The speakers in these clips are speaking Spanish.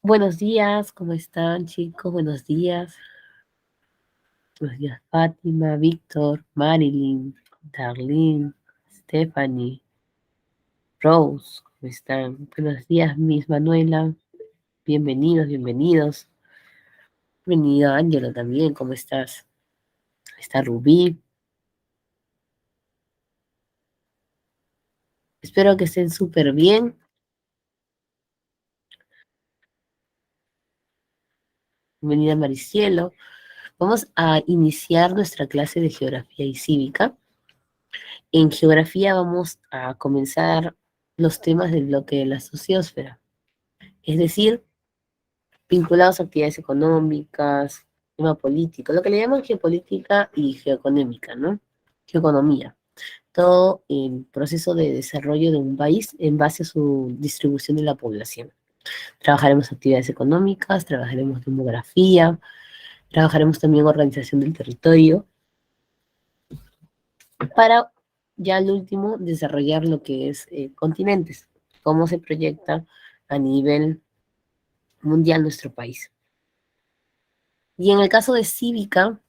Buenos días, ¿cómo están, chicos? Buenos días. Buenos días, Fátima, Víctor, Marilyn, Darlene, Stephanie, Rose, ¿cómo están? Buenos días, Miss Manuela. Bienvenidos, bienvenidos. Bienvenido, Ángelo, también, ¿cómo estás? Está Rubí. Espero que estén súper bien. Bienvenida, Maricielo. Vamos a iniciar nuestra clase de Geografía y Cívica. En Geografía vamos a comenzar los temas del bloque de la sociosfera, es decir, vinculados a actividades económicas, tema político, lo que le llaman geopolítica y geoeconómica, ¿no? Geoeconomía. Todo el proceso de desarrollo de un país en base a su distribución de la población. Trabajaremos actividades económicas, trabajaremos demografía, trabajaremos también organización del territorio, para ya al último desarrollar lo que es continentes, cómo se proyecta a nivel mundial nuestro país. Y en el caso de cívica,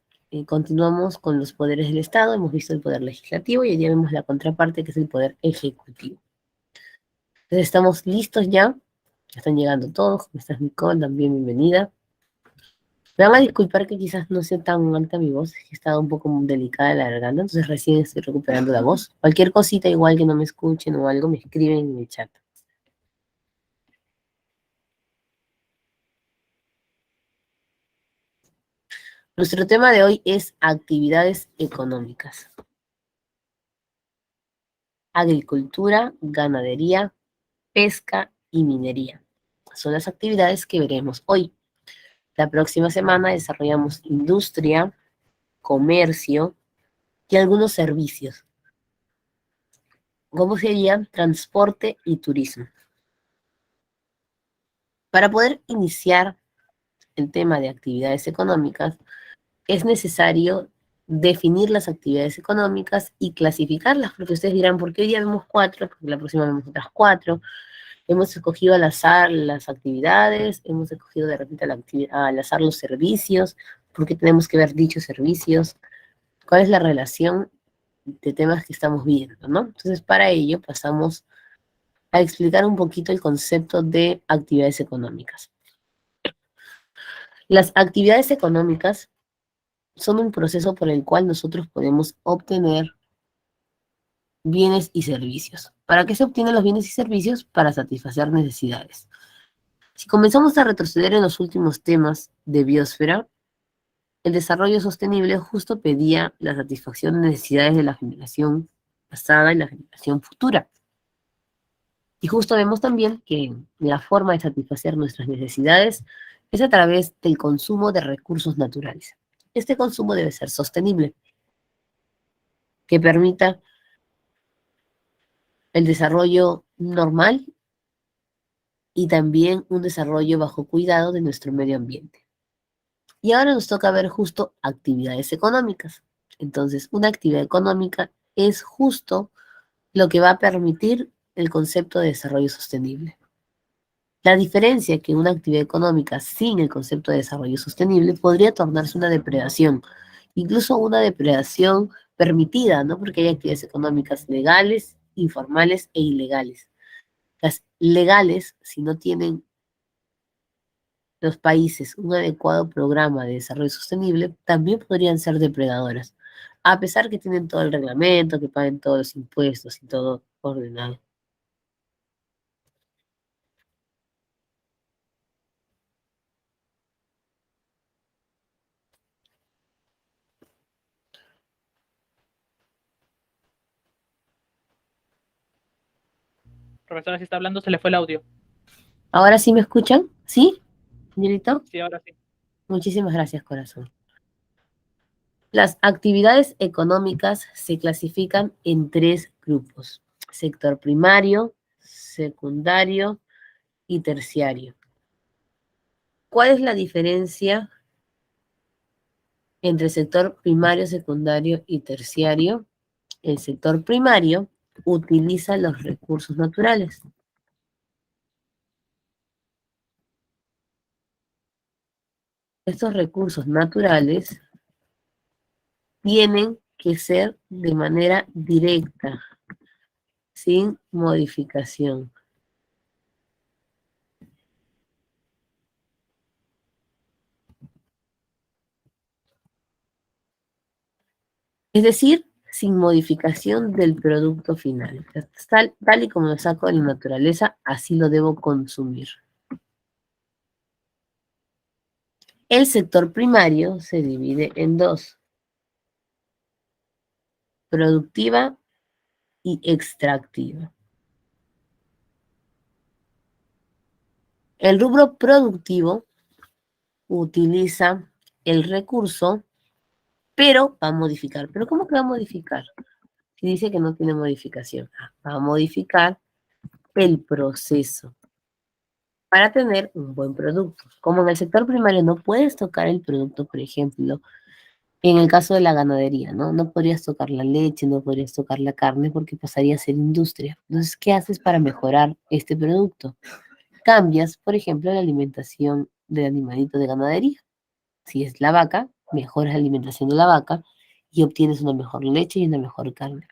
continuamos con los poderes del Estado, hemos visto el poder legislativo y hoy día vemos la contraparte que es el poder ejecutivo. Entonces estamos listos ya, están llegando todos, ¿cómo estás, Nicole? También bienvenida. Me van a disculpar que quizás no sea tan alta mi voz, es que he estado un poco delicada de la garganta, entonces recién estoy recuperando la voz. Cualquier cosita igual que no me escuchen o algo, me escriben en el chat. Nuestro tema de hoy es actividades económicas. Agricultura, ganadería, pesca y minería. Son las actividades que veremos hoy. La próxima semana desarrollamos industria, comercio y algunos servicios, como serían transporte y turismo. Para poder iniciar el tema de actividades económicas, es necesario definir las actividades económicas y clasificarlas, porque ustedes dirán, ¿por qué hoy día vemos cuatro? Porque la próxima vemos otras cuatro. Hemos escogido al azar las actividades, hemos escogido de repente al azar los servicios, ¿por qué tenemos que ver dichos servicios? ¿Cuál es la relación de temas que estamos viendo, ¿no? Entonces, para ello pasamos a explicar un poquito el concepto de actividades económicas. Las actividades económicas son un proceso por el cual nosotros podemos obtener bienes y servicios. ¿Para qué se obtienen los bienes y servicios? Para satisfacer necesidades. Si comenzamos a retroceder en los últimos temas de biosfera, el desarrollo sostenible justo pedía la satisfacción de necesidades de la generación pasada y la generación futura. Y justo vemos también que la forma de satisfacer nuestras necesidades es a través del consumo de recursos naturales. Este consumo debe ser sostenible, que permita el desarrollo normal y también un desarrollo bajo cuidado de nuestro medio ambiente. Y ahora nos toca ver justo actividades económicas. Entonces, una actividad económica es justo lo que va a permitir el concepto de desarrollo sostenible. La diferencia que una actividad económica sin el concepto de desarrollo sostenible podría tornarse una depredación, incluso una depredación permitida, ¿no? Porque hay actividades económicas legales, informales e ilegales. Las legales, si no tienen los países un adecuado programa de desarrollo sostenible, también podrían ser depredadoras, a pesar que tienen todo el reglamento, que paguen todos los impuestos y todo ordenado. Profesora, si está hablando, se le fue el audio. ¿Ahora sí me escuchan? ¿Sí, señorito? Sí, ahora sí. Muchísimas gracias, corazón. Las actividades económicas se clasifican en tres grupos: sector primario, secundario y terciario. ¿Cuál es la diferencia entre sector primario, secundario y terciario? El sector primario utiliza los recursos naturales. estos recursos naturales tienen que ser de manera directa, sin modificación. Es decir, sin modificación del producto final. Tal y como lo saco de la naturaleza, así lo debo consumir. El sector primario se divide en dos: productiva y extractiva. El rubro productivo utiliza el recurso, pero va a modificar. ¿Pero cómo que va a modificar? Si dice que no tiene modificación, va a modificar el proceso para tener un buen producto. Como en el sector primario no puedes tocar el producto, por ejemplo, en el caso de la ganadería, ¿no? No podrías tocar la leche, no podrías tocar la carne porque pasaría a ser industria. Entonces, ¿qué haces para mejorar este producto? Cambias, por ejemplo, la alimentación del animalito de ganadería. Si es la vaca, mejoras la alimentación de la vaca y obtienes una mejor leche y una mejor carne.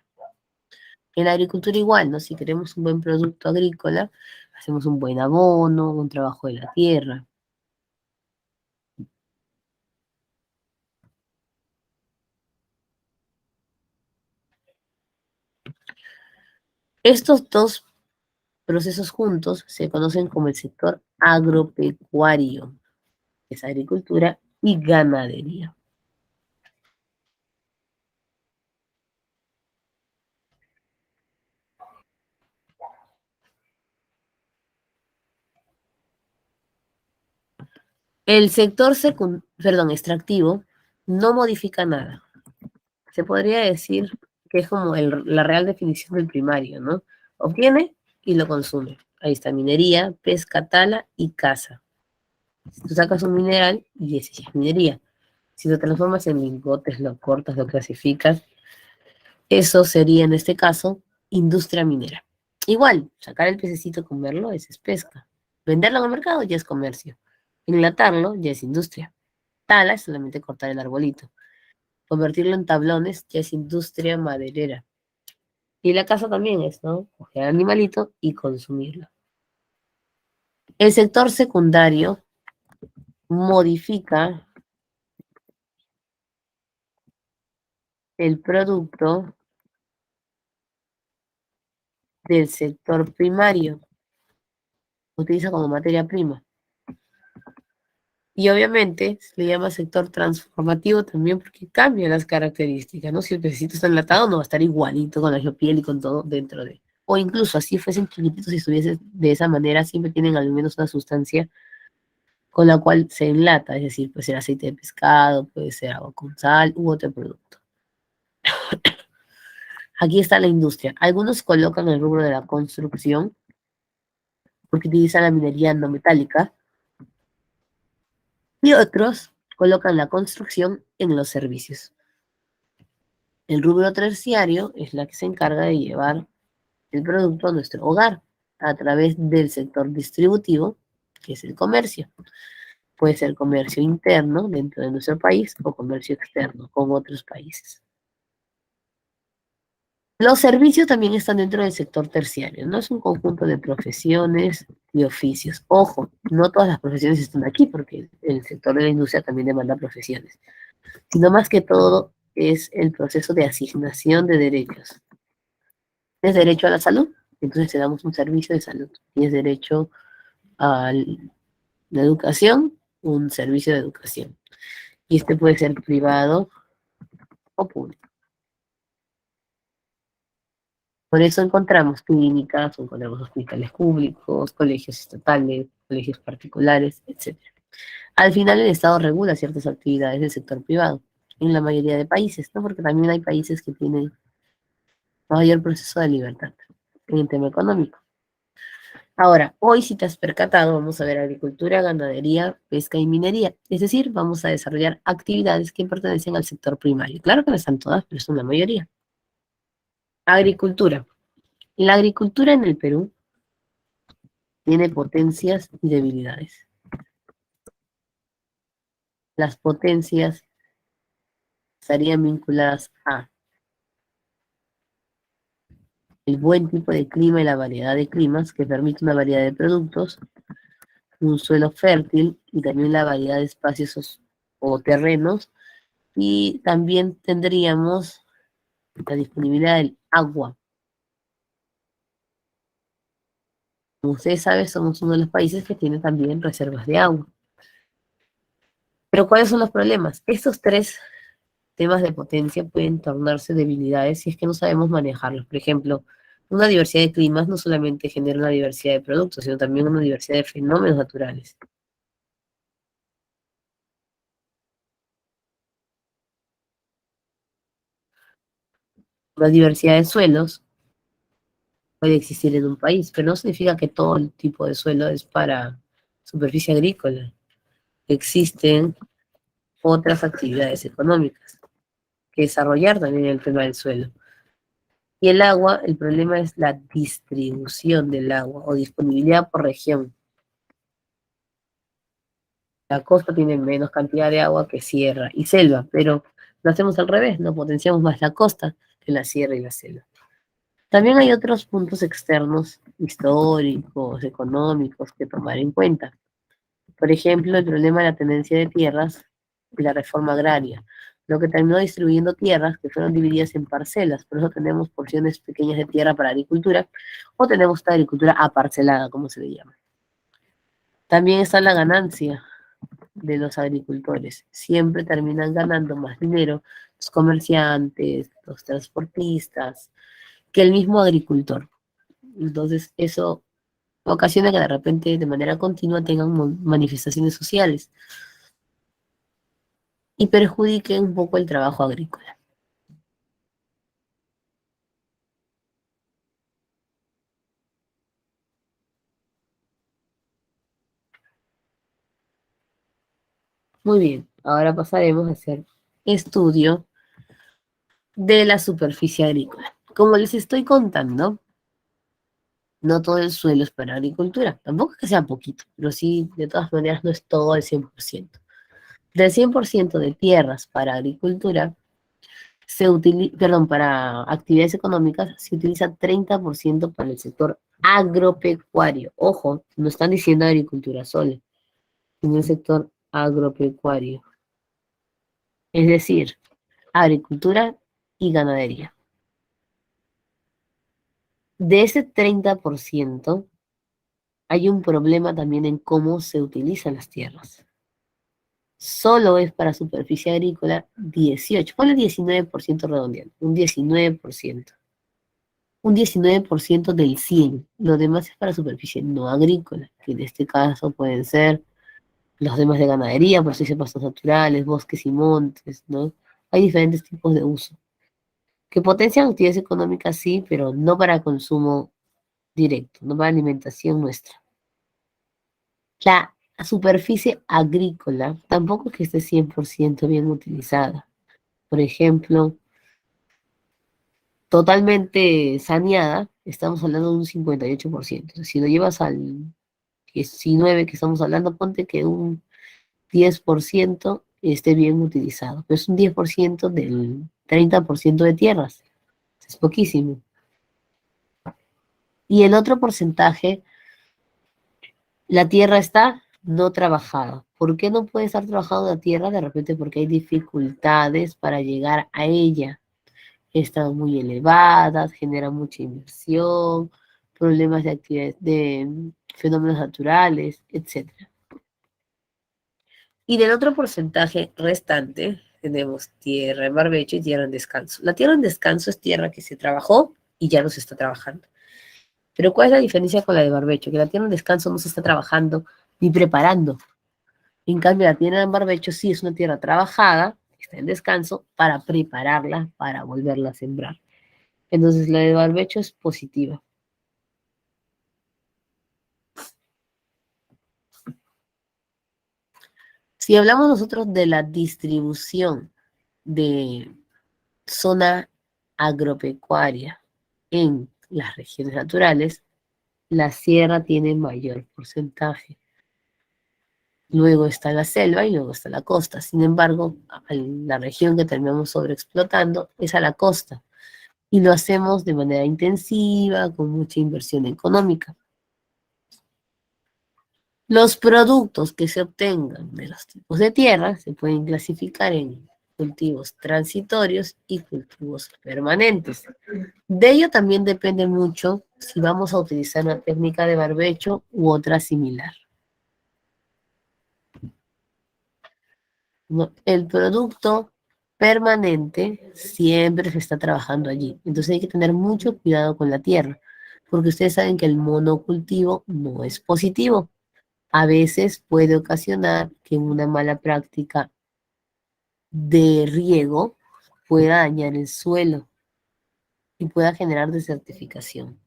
En la agricultura igual, ¿no? Si queremos un buen producto agrícola, hacemos un buen abono, un trabajo de la tierra. Estos dos procesos juntos se conocen como el sector agropecuario, que es agricultura y ganadería. El sector extractivo no modifica nada. Se podría decir que es como la real definición del primario, ¿no? Obtiene y lo consume. Ahí está: minería, pesca, tala y caza. Si tú sacas un mineral, y ese ya es minería. Si lo transformas en lingotes, lo cortas, lo clasificas, eso sería en este caso industria minera. Igual, sacar el pececito, comerlo, eso es pesca. Venderlo en el mercado ya es comercio. Enlatarlo ya es industria. Tala es solamente cortar el arbolito. Convertirlo en tablones ya es industria maderera. Y la caza también es, ¿no? Coger al animalito y consumirlo. El sector secundario modifica el producto del sector primario, utiliza como materia prima. Y obviamente se le llama sector transformativo también porque cambia las características, ¿no? Si el pececito está enlatado, no va a estar igualito con la piel y con todo dentro de. O incluso así fuesen chiquititos y estuviesen de esa manera, siempre tienen al menos una sustancia con la cual se enlata, es decir, puede ser aceite de pescado, puede ser agua con sal u otro producto. Aquí está la industria. Algunos colocan el rubro de la construcción porque utilizan la minería no metálica y otros colocan la construcción en los servicios. El rubro terciario es la que se encarga de llevar el producto a nuestro hogar a través del sector distributivo, que es el comercio. Puede ser comercio interno dentro de nuestro país o comercio externo con otros países. Los servicios también están dentro del sector terciario, ¿no? Es un conjunto de profesiones y oficios. Ojo, no todas las profesiones están aquí porque el sector de la industria también demanda profesiones, sino más que todo es el proceso de asignación de derechos. Tienes derecho a la salud, entonces te damos un servicio de salud. Tienes derecho a la educación, un servicio de educación. Y este puede ser privado o público. Por eso encontramos clínicas, encontramos hospitales públicos, colegios estatales, colegios particulares, etc. Al final el Estado regula ciertas actividades del sector privado, en la mayoría de países, ¿no? Porque también hay países que tienen mayor proceso de libertad en el tema económico. Ahora, hoy si te has percatado, vamos a ver agricultura, ganadería, pesca y minería. Es decir, vamos a desarrollar actividades que pertenecen al sector primario. Claro que no están todas, pero son la mayoría. Agricultura. La agricultura en el Perú tiene potencias y debilidades. las potencias estarían vinculadas a el buen tipo de clima y la variedad de climas que permite una variedad de productos, un suelo fértil y también la variedad de espacios o terrenos. Y también tendríamos la disponibilidad del agua. Como ustedes saben, somos uno de los países que tiene también reservas de agua. Pero ¿cuáles son los problemas? Estos tres temas de potencia pueden tornarse debilidades si es que no sabemos manejarlos. Por ejemplo, una diversidad de climas no solamente genera una diversidad de productos, sino también una diversidad de fenómenos naturales. Una diversidad de suelos puede existir en un país, pero no significa que todo el tipo de suelo es para superficie agrícola. Existen otras actividades económicas que desarrollar también el tema del suelo. Y el agua, el problema es la distribución del agua o disponibilidad por región. La costa tiene menos cantidad de agua que sierra y selva, pero lo hacemos al revés, no potenciamos más la costa que la sierra y la selva. También hay otros puntos externos, históricos, económicos, que tomar en cuenta. Por ejemplo, el problema de la tenencia de tierras y la reforma agraria, lo que terminó distribuyendo tierras que fueron divididas en parcelas. Por eso tenemos porciones pequeñas de tierra para agricultura o tenemos esta agricultura aparcelada, como se le llama. También está la ganancia de los agricultores. Siempre terminan ganando más dinero los comerciantes, los transportistas, que el mismo agricultor. Entonces, eso ocasiona que de repente, de manera continua, tengan manifestaciones sociales y perjudiquen un poco el trabajo agrícola. Muy bien, ahora pasaremos a hacer estudio de la superficie agrícola. Como les estoy contando, no todo el suelo es para agricultura, tampoco es que sea poquito, pero sí, de todas maneras, no es todo el 100%. Del 100% de tierras para agricultura, perdón, para actividades económicas, se utiliza 30% para el sector agropecuario. Ojo, no están diciendo agricultura solo, sino el sector agropecuario. Es decir, agricultura y ganadería. De ese 30%, hay un problema también en cómo se utilizan las tierras. Solo es para superficie agrícola 18, ponle 19% redondeando, un 19%. Un 19% del 100. Lo demás es para superficie no agrícola, que en este caso pueden ser los demás de ganadería, por si se pastos naturales, bosques y montes, ¿no? Hay diferentes tipos de uso. Que potencian actividades económicas, sí, pero no para consumo directo, no para alimentación nuestra. La superficie agrícola tampoco es que esté 100% bien utilizada. Por ejemplo, totalmente saneada, estamos hablando de un 58%. Si lo llevas al 19 que estamos hablando, ponte que un 10% esté bien utilizado. Pero es un 10% del 30% de tierras. Es poquísimo. Y el otro porcentaje, la tierra está no trabajada. ¿Por qué no puede estar trabajada la tierra? De repente porque hay dificultades para llegar a ella. Están muy elevadas, genera mucha inversión, problemas de actividades, de fenómenos naturales, etcétera. Y del otro porcentaje restante, tenemos tierra en barbecho y tierra en descanso. La tierra en descanso es tierra que se trabajó y ya no se está trabajando. Pero ¿cuál es la diferencia con la de barbecho? Que la tierra en descanso no se está trabajando ni preparando. En cambio, la tierra en barbecho sí es una tierra trabajada, está en descanso, para prepararla, para volverla a sembrar. Entonces, la de barbecho es positiva. Si hablamos nosotros de la distribución de zona agropecuaria en las regiones naturales, la sierra tiene mayor porcentaje. Luego está la selva y luego está la costa. Sin embargo, la región que terminamos sobreexplotando es a la costa. Y lo hacemos de manera intensiva, con mucha inversión económica. Los productos que se obtengan de los tipos de tierra se pueden clasificar en cultivos transitorios y cultivos permanentes. De ello también depende mucho si vamos a utilizar una técnica de barbecho u otra similar. ¿No? El producto permanente siempre se está trabajando allí. Entonces hay que tener mucho cuidado con la tierra, porque ustedes saben que el monocultivo no es positivo. A veces puede ocasionar que una mala práctica de riego pueda dañar el suelo y pueda generar desertificación.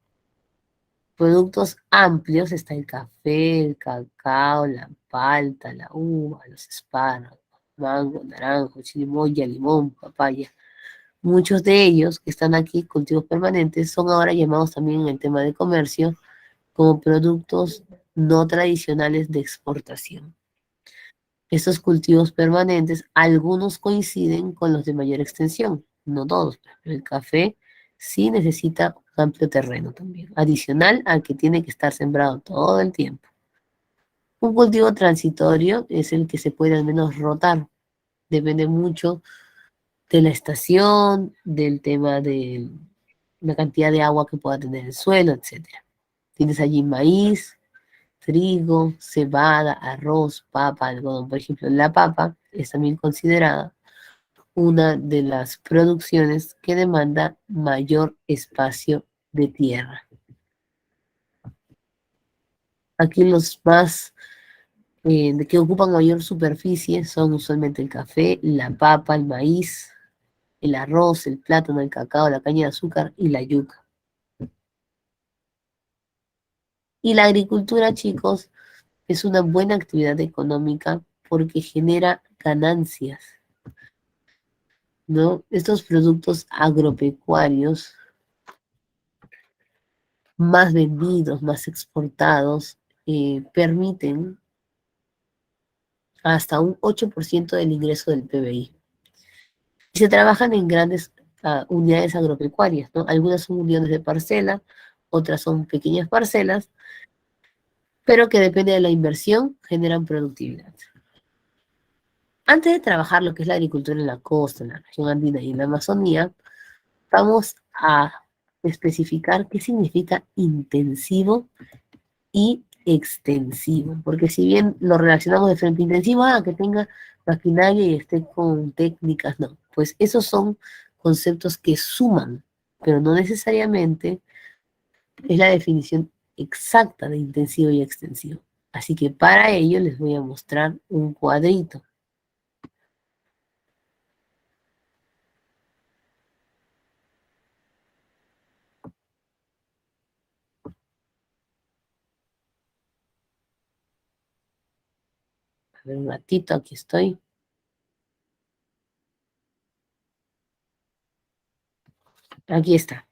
Productos amplios está el café, el cacao, la palta, la uva, los espárragos, mango, naranjo, chirimoya, limón, papaya. Muchos de ellos que están aquí, cultivos permanentes, son ahora llamados también en el tema de comercio como productos no tradicionales de exportación. Estos cultivos permanentes, algunos coinciden con los de mayor extensión, no todos. El café sí necesita un amplio terreno también, adicional al que tiene que estar sembrado todo el tiempo. Un cultivo transitorio es el que se puede al menos rotar, depende mucho de la estación, del tema de la cantidad de agua que pueda tener el suelo, etcétera. Tienes allí maíz, trigo, cebada, arroz, papa, algodón. Por ejemplo, la papa es también considerada una de las producciones que demanda mayor espacio de tierra. Aquí los más que ocupan mayor superficie son usualmente el café, la papa, el maíz, el arroz, el plátano, el cacao, la caña de azúcar y la yuca. Y la agricultura, chicos, es una buena actividad económica porque genera ganancias, ¿no? Estos productos agropecuarios más vendidos, más exportados, permiten hasta un 8% del ingreso del PBI. Y se trabajan en grandes unidades agropecuarias, ¿no? Algunas son uniones de parcela, otras son pequeñas parcelas, pero que depende de la inversión, generan productividad. Antes de trabajar lo que es la agricultura en la costa, en la región andina y en la Amazonía, vamos a especificar qué significa intensivo y extensivo, porque si bien lo relacionamos de frente intensivo, que tenga maquinaria y esté con técnicas, no, pues esos son conceptos que suman, pero no necesariamente es la definición exacta de intensivo y extensivo. Así que para ello les voy a mostrar un cuadrito. A ver, un ratito, aquí estoy. Aquí está.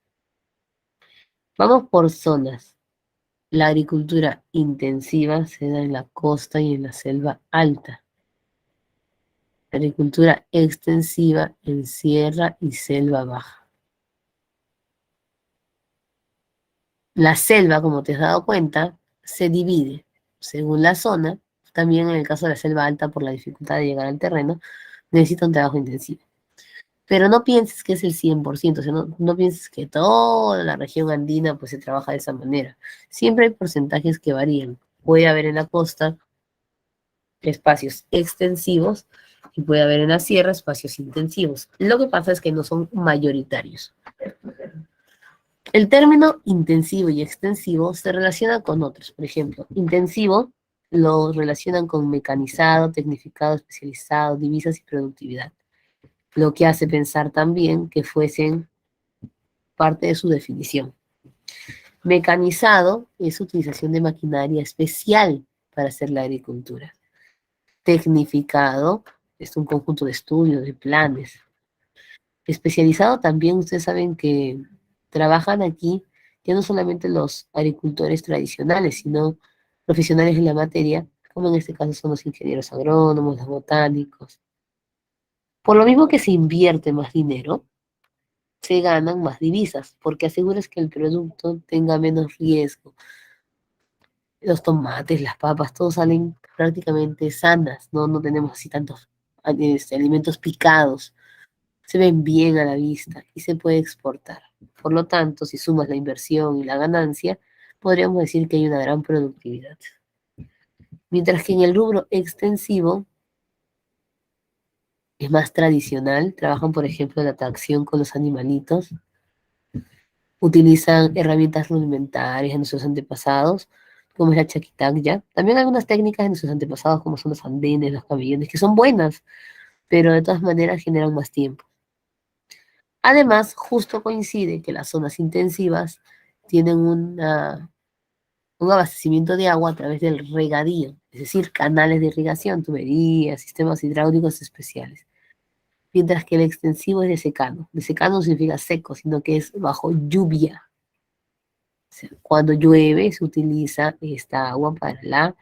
Vamos por zonas. La agricultura intensiva se da en la costa y en la selva alta. La agricultura extensiva en sierra y selva baja. La selva, como te has dado cuenta, se divide según la zona. También en el caso de la selva alta, por la dificultad de llegar al terreno, necesita un trabajo intensivo. Pero no pienses que es el 100%, o sea, no pienses que toda la región andina pues se trabaja de esa manera. Siempre hay porcentajes que varían. Puede haber en la costa espacios extensivos y puede haber en la sierra espacios intensivos. Lo que pasa es que no son mayoritarios. El término intensivo y extensivo se relaciona con otros. Por ejemplo, intensivo lo relacionan con mecanizado, tecnificado, especializado, divisas y productividad, lo que hace pensar también que fuesen parte de su definición. Mecanizado es utilización de maquinaria especial para hacer la agricultura. Tecnificado es un conjunto de estudios, de planes. Especializado también, ustedes saben que trabajan aquí ya no solamente los agricultores tradicionales, sino profesionales en la materia, como en este caso son los ingenieros agrónomos, los botánicos. Por lo mismo que se invierte más dinero, se ganan más divisas, porque aseguras que el producto tenga menos riesgo. Los tomates, las papas, todos salen prácticamente sanas, ¿no? No tenemos así tantos alimentos picados. Se ven bien a la vista y se puede exportar. Por lo tanto, si sumas la inversión y la ganancia, podríamos decir que hay una gran productividad. Mientras que en el rubro extensivo es más tradicional, trabajan, por ejemplo, la atracción con los animalitos, utilizan herramientas rudimentarias de nuestros antepasados, como es la chaquitacya. También algunas técnicas de nuestros antepasados, como son los andenes, los camellones, que son buenas, pero de todas maneras generan más tiempo. Además, justo coincide que las zonas intensivas tienen un abastecimiento de agua a través del regadío, es decir, canales de irrigación, tuberías, sistemas hidráulicos especiales. Mientras que el extensivo es de secano. De secano no significa seco, sino que es bajo lluvia. O sea, cuando llueve se utiliza esta agua para la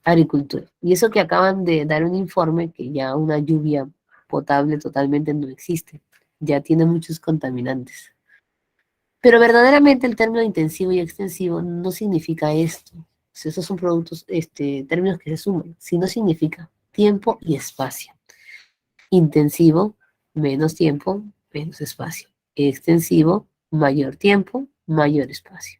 agricultura. Y eso que acaban de dar un informe que ya una lluvia potable totalmente no existe. Ya tiene muchos contaminantes. Pero verdaderamente el término intensivo y extensivo no significa esto. O sea, esos son productos, términos que se suman, sino significa tiempo y espacio. Intensivo, menos tiempo, menos espacio. Extensivo, mayor tiempo, mayor espacio.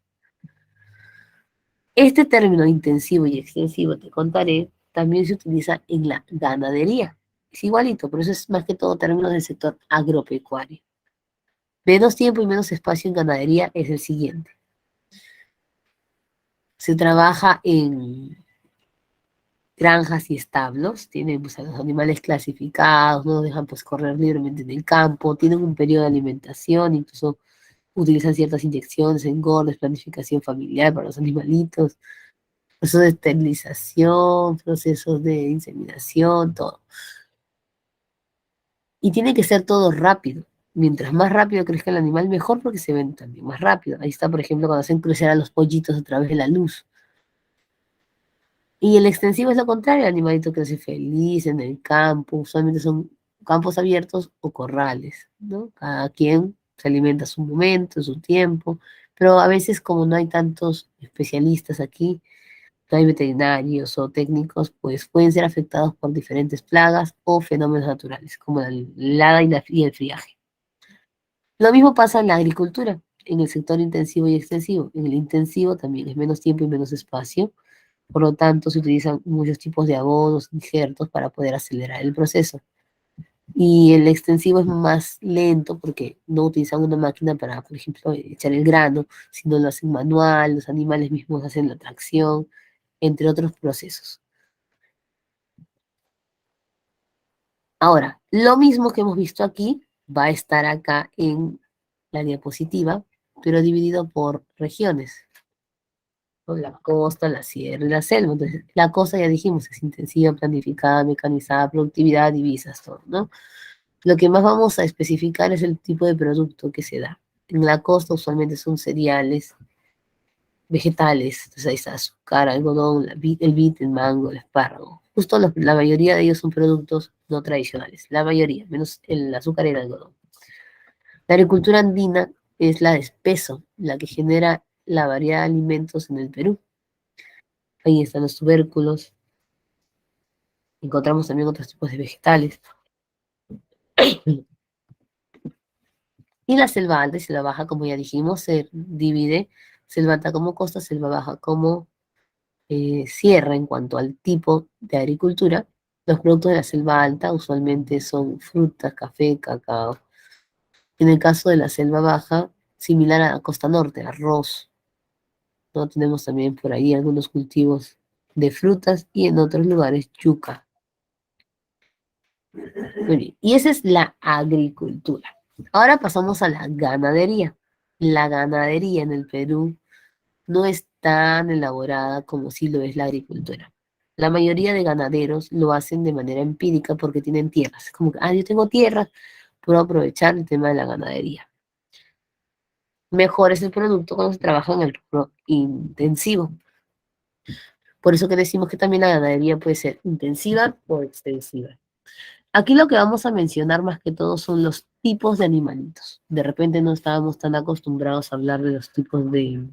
Este término intensivo y extensivo, te contaré, también se utiliza en la ganadería. Es igualito, pero eso es más que todo términos del sector agropecuario. Menos tiempo y menos espacio en ganadería es el siguiente. Se trabaja en granjas y establos, tienen pues, a los animales clasificados, no los dejan pues correr libremente en el campo, tienen un periodo de alimentación, incluso utilizan ciertas inyecciones, engordes, planificación familiar para los animalitos, procesos de esterilización, procesos de inseminación, todo. Y tiene que ser todo rápido. Mientras más rápido crezca el animal, mejor porque se ven también más rápido. Ahí está, por ejemplo, cuando hacen crecer a los pollitos a través de la luz. Y el extensivo es lo contrario, el animalito crece feliz en el campo, usualmente son campos abiertos o corrales, ¿no? Cada quien se alimenta a su momento, a su tiempo, pero a veces como no hay tantos especialistas aquí, no hay veterinarios o técnicos, pues pueden ser afectados por diferentes plagas o fenómenos naturales, como la helada y el friaje. Lo mismo pasa en la agricultura, en el sector intensivo y extensivo. En el intensivo también es menos tiempo y menos espacio, por lo tanto, se utilizan muchos tipos de abonos, injertos para poder acelerar el proceso. Y el extensivo es más lento porque no utilizan una máquina para, por ejemplo, echar el grano, sino lo hacen manual, los animales mismos hacen la tracción, entre otros procesos. Ahora, lo mismo que hemos visto aquí va a estar acá en la diapositiva, pero dividido por regiones. La costa, la sierra y la selva. Entonces, la costa ya dijimos, es intensiva, planificada, mecanizada, productividad, divisas, todo, ¿no? Lo que más vamos a especificar es el tipo de producto que se da. En la costa usualmente son cereales, vegetales, entonces ahí está azúcar, algodón, el vid, el mango, el espárrago. Justo la mayoría de ellos son productos no tradicionales, la mayoría, menos el azúcar y el algodón. La agricultura andina es la de espeso, la que genera la variedad de alimentos en el Perú. Ahí están los tubérculos, encontramos también otros tipos de vegetales. Y la selva alta y selva baja, como ya dijimos, se divide selva alta como costa, selva baja como sierra en cuanto al tipo de agricultura. Los productos de la selva alta usualmente son frutas, café, cacao. En el caso de la selva baja, similar a la costa norte, arroz. ¿No? Tenemos también por ahí algunos cultivos de frutas y en otros lugares yuca. Muy bien. Y esa es la agricultura. Ahora pasamos a la ganadería. La ganadería en el Perú no es tan elaborada como si lo es la agricultura. La mayoría de ganaderos lo hacen de manera empírica porque tienen tierras. Es como que, yo tengo tierras, puedo aprovechar el tema de la ganadería. Mejor es el producto cuando se trabaja en el rubro intensivo. Por eso que decimos que también la ganadería puede ser intensiva o extensiva. Aquí lo que vamos a mencionar más que todo son los tipos de animalitos. De repente no estábamos tan acostumbrados a hablar de los tipos de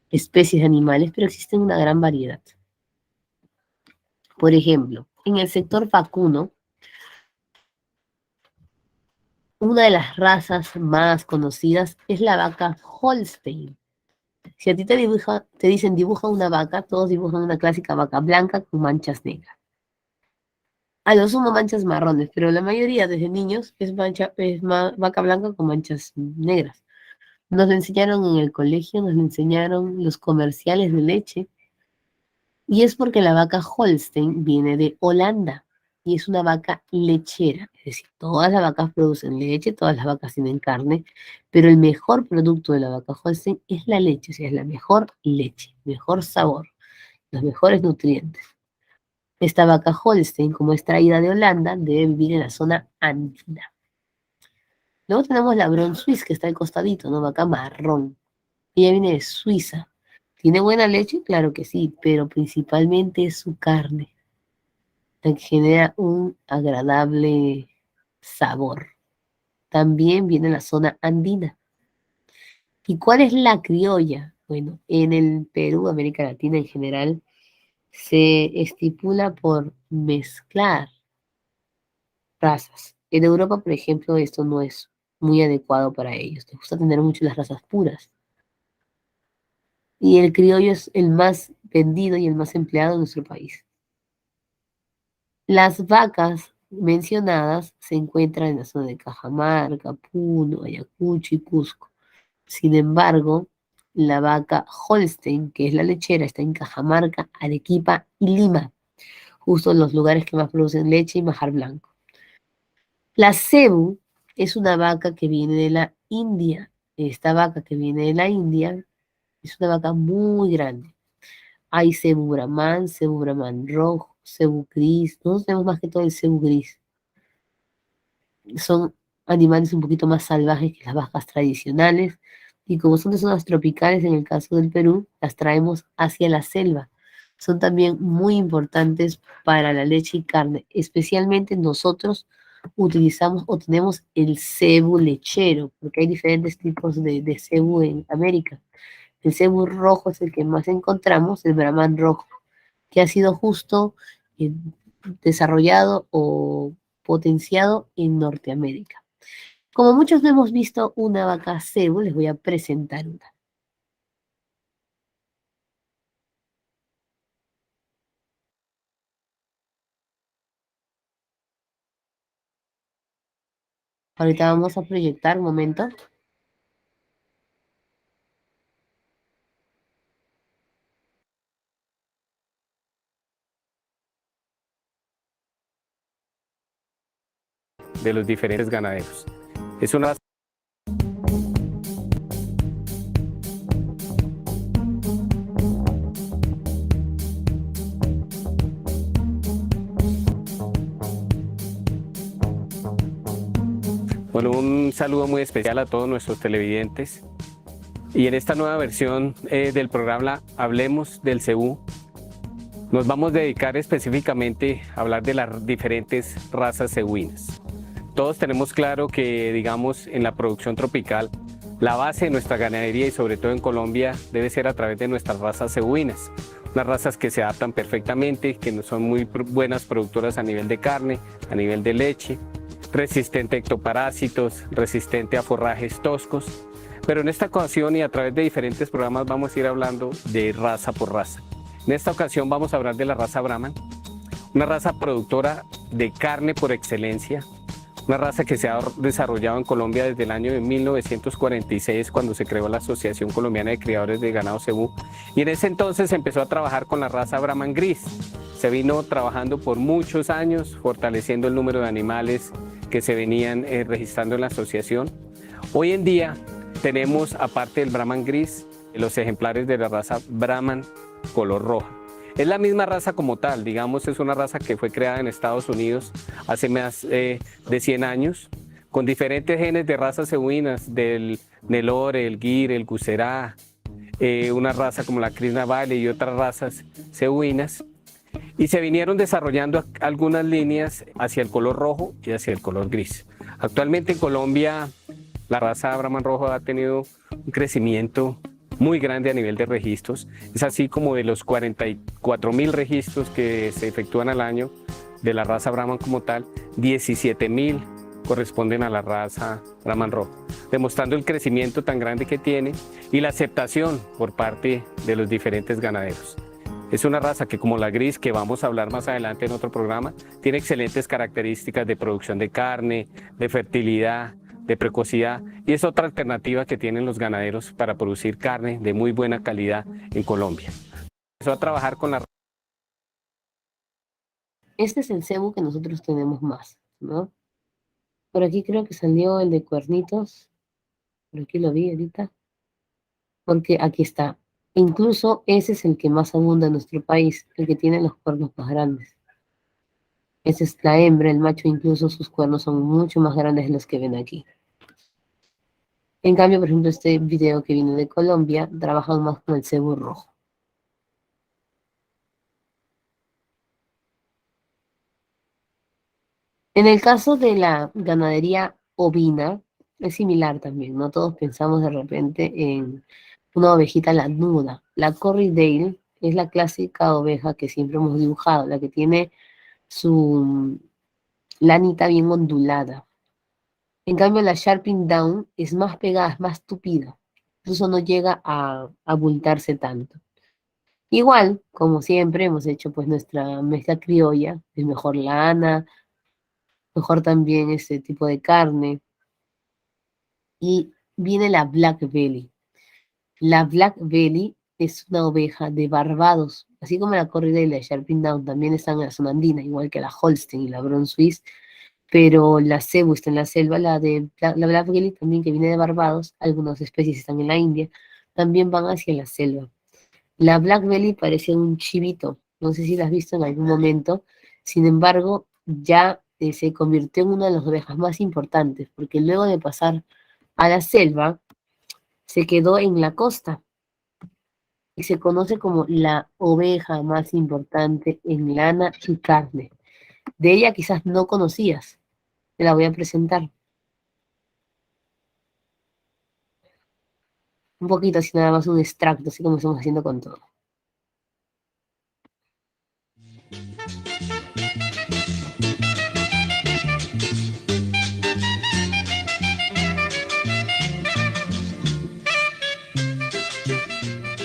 especies de animales, pero existen una gran variedad. Por ejemplo, en el sector vacuno, una de las razas más conocidas es la vaca Holstein. Si a ti te dicen dibuja una vaca, todos dibujan una clásica vaca blanca con manchas negras. A lo sumo manchas marrones, pero la mayoría desde niños vaca blanca con manchas negras. Nos lo enseñaron en el colegio, nos lo enseñaron los comerciales de leche, y es porque la vaca Holstein viene de Holanda y es una vaca lechera. Es decir, todas las vacas producen leche, todas las vacas tienen carne, pero el mejor producto de la vaca Holstein es la leche, o sea, es la mejor leche, mejor sabor, los mejores nutrientes. Esta vaca Holstein, como es traída de Holanda, debe vivir en la zona andina. Luego tenemos la Brown Swiss, que está al costadito, ¿no? Vaca marrón. Ella viene de Suiza. ¿Tiene buena leche? Claro que sí, pero principalmente es su carne, la que genera un agradable sabor. También viene de la zona andina. ¿Y cuál es la criolla? Bueno, en el Perú, América Latina en general, se estipula por mezclar razas. En Europa, por ejemplo, esto no es muy adecuado para ellos. Les gusta tener mucho las razas puras. Y el criollo es el más vendido y el más empleado en nuestro país. Las vacas mencionadas se encuentran en la zona de Cajamarca, Puno, Ayacucho y Cusco. Sin embargo, la vaca Holstein, que es la lechera, está en Cajamarca, Arequipa y Lima, justo en los lugares que más producen leche y majar blanco. La cebu es una vaca que viene de la India. Esta vaca que viene de la India es una vaca muy grande. Hay cebu Brahman rojo, cebu gris. Nosotros tenemos más que todo el cebu gris. Son animales un poquito más salvajes que las vacas tradicionales. Y como son de zonas tropicales, en el caso del Perú, las traemos hacia la selva. Son también muy importantes para la leche y carne. Especialmente nosotros utilizamos o tenemos el cebu lechero, porque hay diferentes tipos de cebu en América. El cebu rojo es el que más encontramos, el Brahman rojo, que ha sido justo eh, desarrollado o potenciado en Norteamérica. Como muchos no hemos visto una vaca cebu, les voy a presentar una. Ahorita vamos a proyectar un momento. De los diferentes ganaderos. Es una Bueno, un saludo muy especial a todos nuestros televidentes. Y en esta nueva versión del programa Hablemos del Cebú, nos vamos a dedicar específicamente a hablar de las diferentes razas cebuinas. Todos tenemos claro que, digamos, en la producción tropical, la base de nuestra ganadería y sobre todo en Colombia debe ser a través de nuestras razas cebuinas. Unas razas que se adaptan perfectamente, que son muy buenas productoras a nivel de carne, a nivel de leche, resistente a ectoparásitos, resistente a forrajes toscos. Pero en esta ocasión y a través de diferentes programas vamos a ir hablando de raza por raza. En esta ocasión vamos a hablar de la raza Brahman, una raza productora de carne por excelencia, una raza que se ha desarrollado en Colombia desde el año de 1946, cuando se creó la Asociación Colombiana de Criadores de Ganado Cebú, y en ese entonces se empezó a trabajar con la raza Brahman Gris. Se vino trabajando por muchos años, fortaleciendo el número de animales que se venían registrando en la asociación. Hoy en día tenemos, aparte del Brahman Gris, los ejemplares de la raza Brahman color roja. Es la misma raza como tal, digamos, es una raza que fue creada en Estados Unidos hace más de 100 años, con diferentes genes de razas cebuinas, del Nelore, el Gir, el Cuserá, una raza como la Krishna Valley y otras razas cebuinas, y se vinieron desarrollando algunas líneas hacia el color rojo y hacia el color gris. Actualmente en Colombia la raza Brahman rojo ha tenido un crecimiento muy grande a nivel de registros. Es así como de los 44.000 registros que se efectúan al año de la raza Brahman como tal, 17.000 corresponden a la raza Brahman rojo, demostrando el crecimiento tan grande que tiene y la aceptación por parte de los diferentes ganaderos. Es una raza que, como la gris, que vamos a hablar más adelante en otro programa, tiene excelentes características de producción de carne, de fertilidad, de precocidad, y es otra alternativa que tienen los ganaderos para producir carne de muy buena calidad en Colombia. Empezó a trabajar con la... Este es el cebu que nosotros tenemos más, ¿no? Por aquí creo que salió el de cuernitos. Por aquí lo vi ahorita. Porque aquí está. Incluso ese es el que más abunda en nuestro país, el que tiene los cuernos más grandes. Esa es la hembra, el macho incluso sus cuernos son mucho más grandes de los que ven aquí. En cambio, por ejemplo, este video que viene de Colombia, trabajan más con el cebu rojo. En el caso de la ganadería ovina, es similar también, ¿no? Todos pensamos de repente en una ovejita lanuda. La Corriedale es la clásica oveja que siempre hemos dibujado, la que tiene su lanita bien ondulada. En cambio, la Sharping Down es más pegada, es más tupida. Incluso no llega a abultarse tanto. Igual, como siempre, hemos hecho pues nuestra mezcla criolla, es mejor lana, mejor también este tipo de carne. Y viene la Black Belly. La Black Belly es una oveja de Barbados, así como la corrida y la Sharping Down también están en la zona andina, igual que la Holstein y la Brown Swiss, pero la cebu está en la selva, la Black Belly también que viene de Barbados, algunas especies están en la India, también van hacia la selva. La Black Belly parece un chivito, no sé si la has visto en algún momento, sin embargo, ya se convirtió en una de las ovejas más importantes, porque luego de pasar a la selva, se quedó en la costa y se conoce como la oveja más importante en lana y carne. De ella quizás no conocías, te la voy a presentar. Un poquito así nada más un extracto, así como estamos haciendo con todo.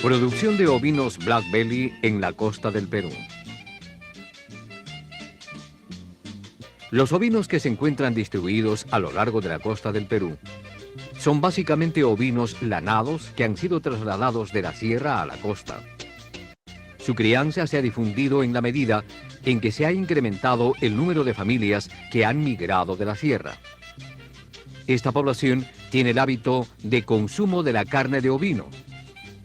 Producción de ovinos Black Belly en la costa del Perú. Los ovinos que se encuentran distribuidos a lo largo de la costa del Perú son básicamente ovinos lanados que han sido trasladados de la sierra a la costa. Su crianza se ha difundido en la medida en que se ha incrementado el número de familias que han migrado de la sierra. Esta población tiene el hábito de consumo de la carne de ovino.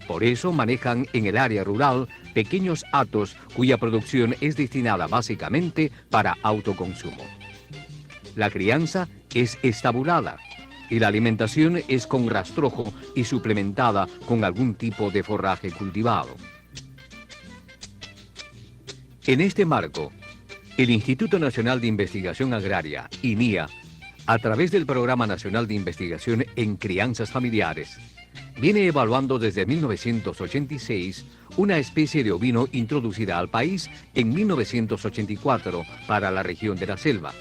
Por eso manejan en el área rural pequeños hatos cuya producción es destinada básicamente para autoconsumo. La crianza es estabulada y la alimentación es con rastrojo y suplementada con algún tipo de forraje cultivado. En este marco, el Instituto Nacional de Investigación Agraria, INIA, a través del Programa Nacional de Investigación en Crianzas Familiares, viene evaluando desde 1986 una especie de ovino introducida al país en 1984 para la región de la selva.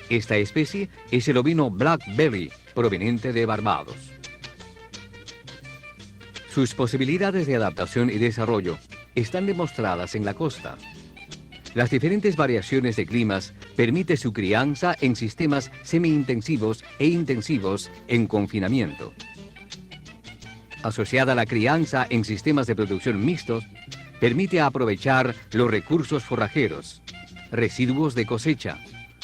Esta especie es el ovino Black Belly, proveniente de Barbados. Sus posibilidades de adaptación y desarrollo están demostradas en la costa. Las diferentes variaciones de climas permiten su crianza en sistemas semi-intensivos e intensivos en confinamiento. Asociada a la crianza en sistemas de producción mixtos, permite aprovechar los recursos forrajeros, residuos de cosecha,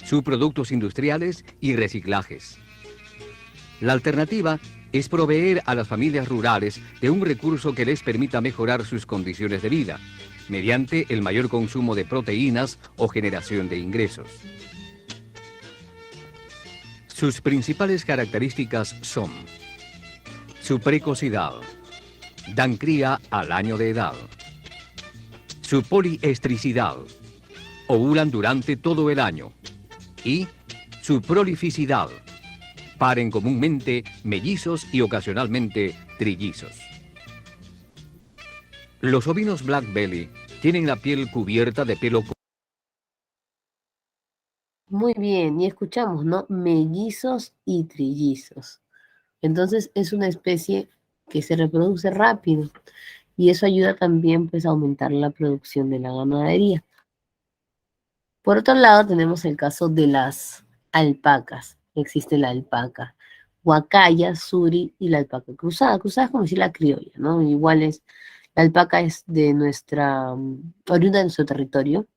subproductos industriales y reciclajes. La alternativa es proveer a las familias rurales de un recurso que les permita mejorar sus condiciones de vida, mediante el mayor consumo de proteínas o generación de ingresos. Sus principales características son su precocidad, Dan cría al año de edad. Su poliestricidad. Ovulan durante todo el año. Y su prolificidad. Paren comúnmente mellizos y ocasionalmente trillizos. Los ovinos Black Belly tienen la piel cubierta de pelo. Muy bien, y escuchamos, ¿no? Mellizos y trillizos. Entonces es una especie que se reproduce rápido y eso ayuda también pues a aumentar la producción de la ganadería. Por otro lado tenemos el caso de las alpacas. Existe la alpaca huacaya, suri y la alpaca cruzada. Cruzada es como decir la criolla, ¿no? Igual es, la alpaca es de nuestra, oriunda de nuestro territorio,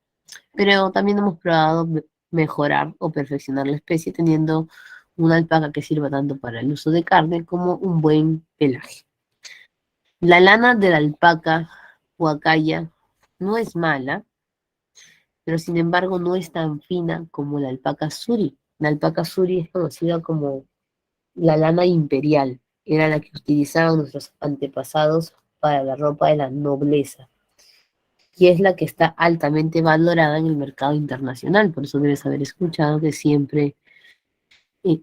pero también hemos probado mejorar o perfeccionar la especie teniendo una alpaca que sirva tanto para el uso de carne como un buen pelaje. La lana de la alpaca huacaya no es mala, pero sin embargo no es tan fina como la alpaca suri. La alpaca suri es conocida como la lana imperial, era la que utilizaban nuestros antepasados para la ropa de la nobleza y es la que está altamente valorada en el mercado internacional. Por eso debes haber escuchado que siempre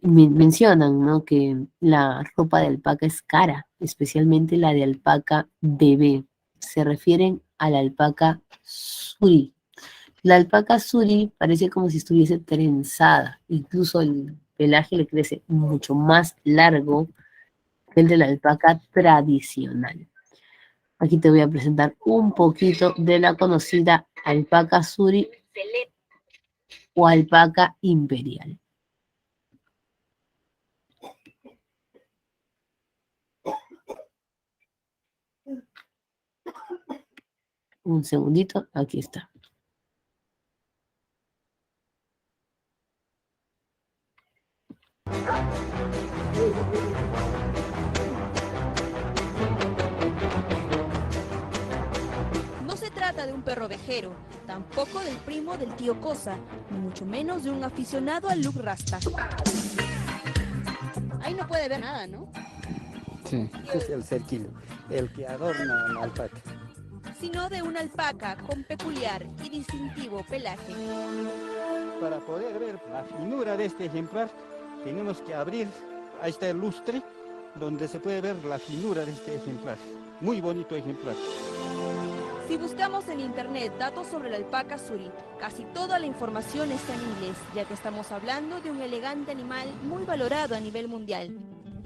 mencionan, ¿no? Que la ropa de alpaca es cara, especialmente la de alpaca bebé. Se refieren a la alpaca suri. La alpaca suri parece como si estuviese trenzada, incluso el pelaje le crece mucho más largo que el de la alpaca tradicional. Aquí te voy a presentar un poquito de la conocida alpaca suri o alpaca imperial. Un segundito, aquí está. No se trata de un perro ovejero, tampoco del primo del tío Cosa, ni mucho menos de un aficionado al look rasta. Ahí no puede ver nada, ¿no? Sí, es el cerquillo, el que adorna la alpaca. Sino de una alpaca con peculiar y distintivo pelaje. Para poder ver la finura de este ejemplar, tenemos que abrir, ahí está el lustre, donde se puede ver la finura de este ejemplar. Muy bonito ejemplar. Si buscamos en internet datos sobre la alpaca suri, casi toda la información está en inglés, ya que estamos hablando de un elegante animal muy valorado a nivel mundial.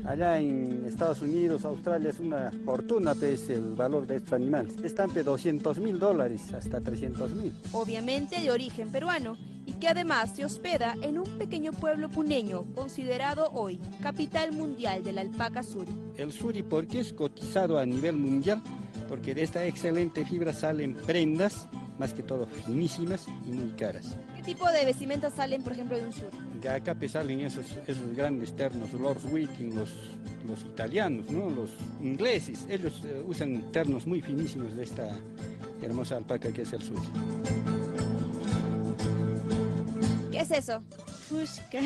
Allá en Estados Unidos, Australia, es una fortuna pues, el valor de estos animales. Están de $200.000 hasta $300.000. Obviamente de origen peruano, y que además se hospeda en un pequeño pueblo puneño, considerado hoy capital mundial de la alpaca suri. El suri, ¿por qué es cotizado a nivel mundial? Porque de esta excelente fibra salen prendas, más que todo finísimas y muy caras. ¿Qué tipo de vestimentas salen, por ejemplo, de un suri? De acá pues salen esos grandes ternos, Lord Whiting, los italianos, ¿no? Los ingleses, ellos usan ternos muy finísimos de esta hermosa alpaca que es el suri. ¿Qué es eso? Pushka.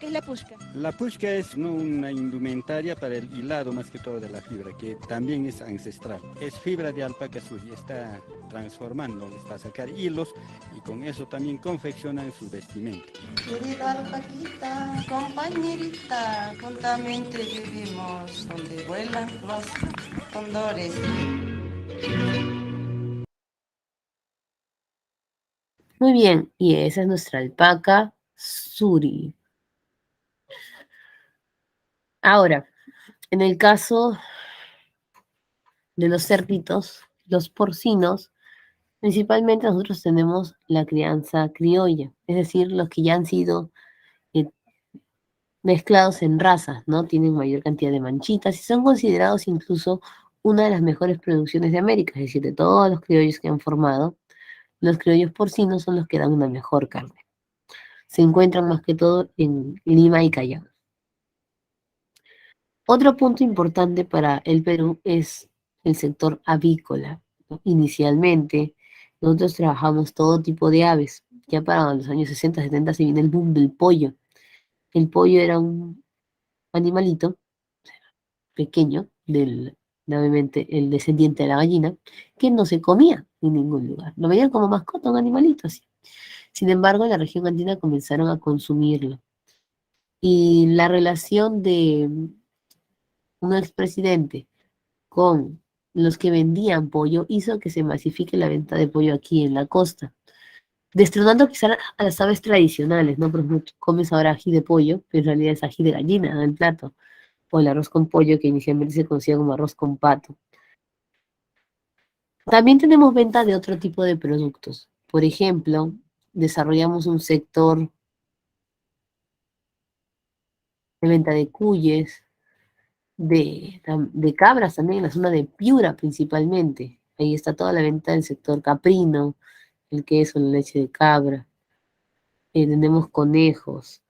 ¿Qué es la pushka? La pushka es una indumentaria para el hilado más que todo de la fibra, que también es ancestral. Es fibra de alpaca suri, está transformando para sacar hilos y con eso también confeccionan su vestimenta. Querida alpaquita, compañerita, juntamente vivimos donde vuelan los condores. Muy bien, y esa es nuestra alpaca suri. Ahora, en el caso de los cerditos, los porcinos, principalmente nosotros tenemos la crianza criolla, es decir, los que ya han sido eh, mezclados en razas, ¿no? Tienen mayor cantidad de manchitas y son considerados incluso una de las mejores producciones de América, es decir, de todos los criollos que han formado, los criollos porcinos son los que dan una mejor carne. Se encuentran más que todo en Lima y Callao. Otro punto importante para el Perú es el sector avícola, ¿no? Inicialmente, nosotros trabajamos todo tipo de aves. Ya para los años 60, 70 se viene el boom del pollo. El pollo era un animalito pequeño, del obviamente el descendiente de la gallina, que no se comía en ningún lugar. Lo veían como mascota, un animalito así. Sin embargo, en la región andina comenzaron a consumirlo. Y la relación de un expresidente con los que vendían pollo hizo que se masifique la venta de pollo aquí en la costa, destronando quizá a las aves tradicionales, ¿no? Por ejemplo, tú comes ahora ají de pollo, pero en realidad es ají de gallina en el plato, o el arroz con pollo que inicialmente se conocía como arroz con pato. También tenemos venta de otro tipo de productos. Por ejemplo, desarrollamos un sector de venta de cuyes, de cabras también, en la zona de Piura principalmente. Ahí está toda la venta del sector caprino, el queso, la leche de cabra. Tenemos conejos.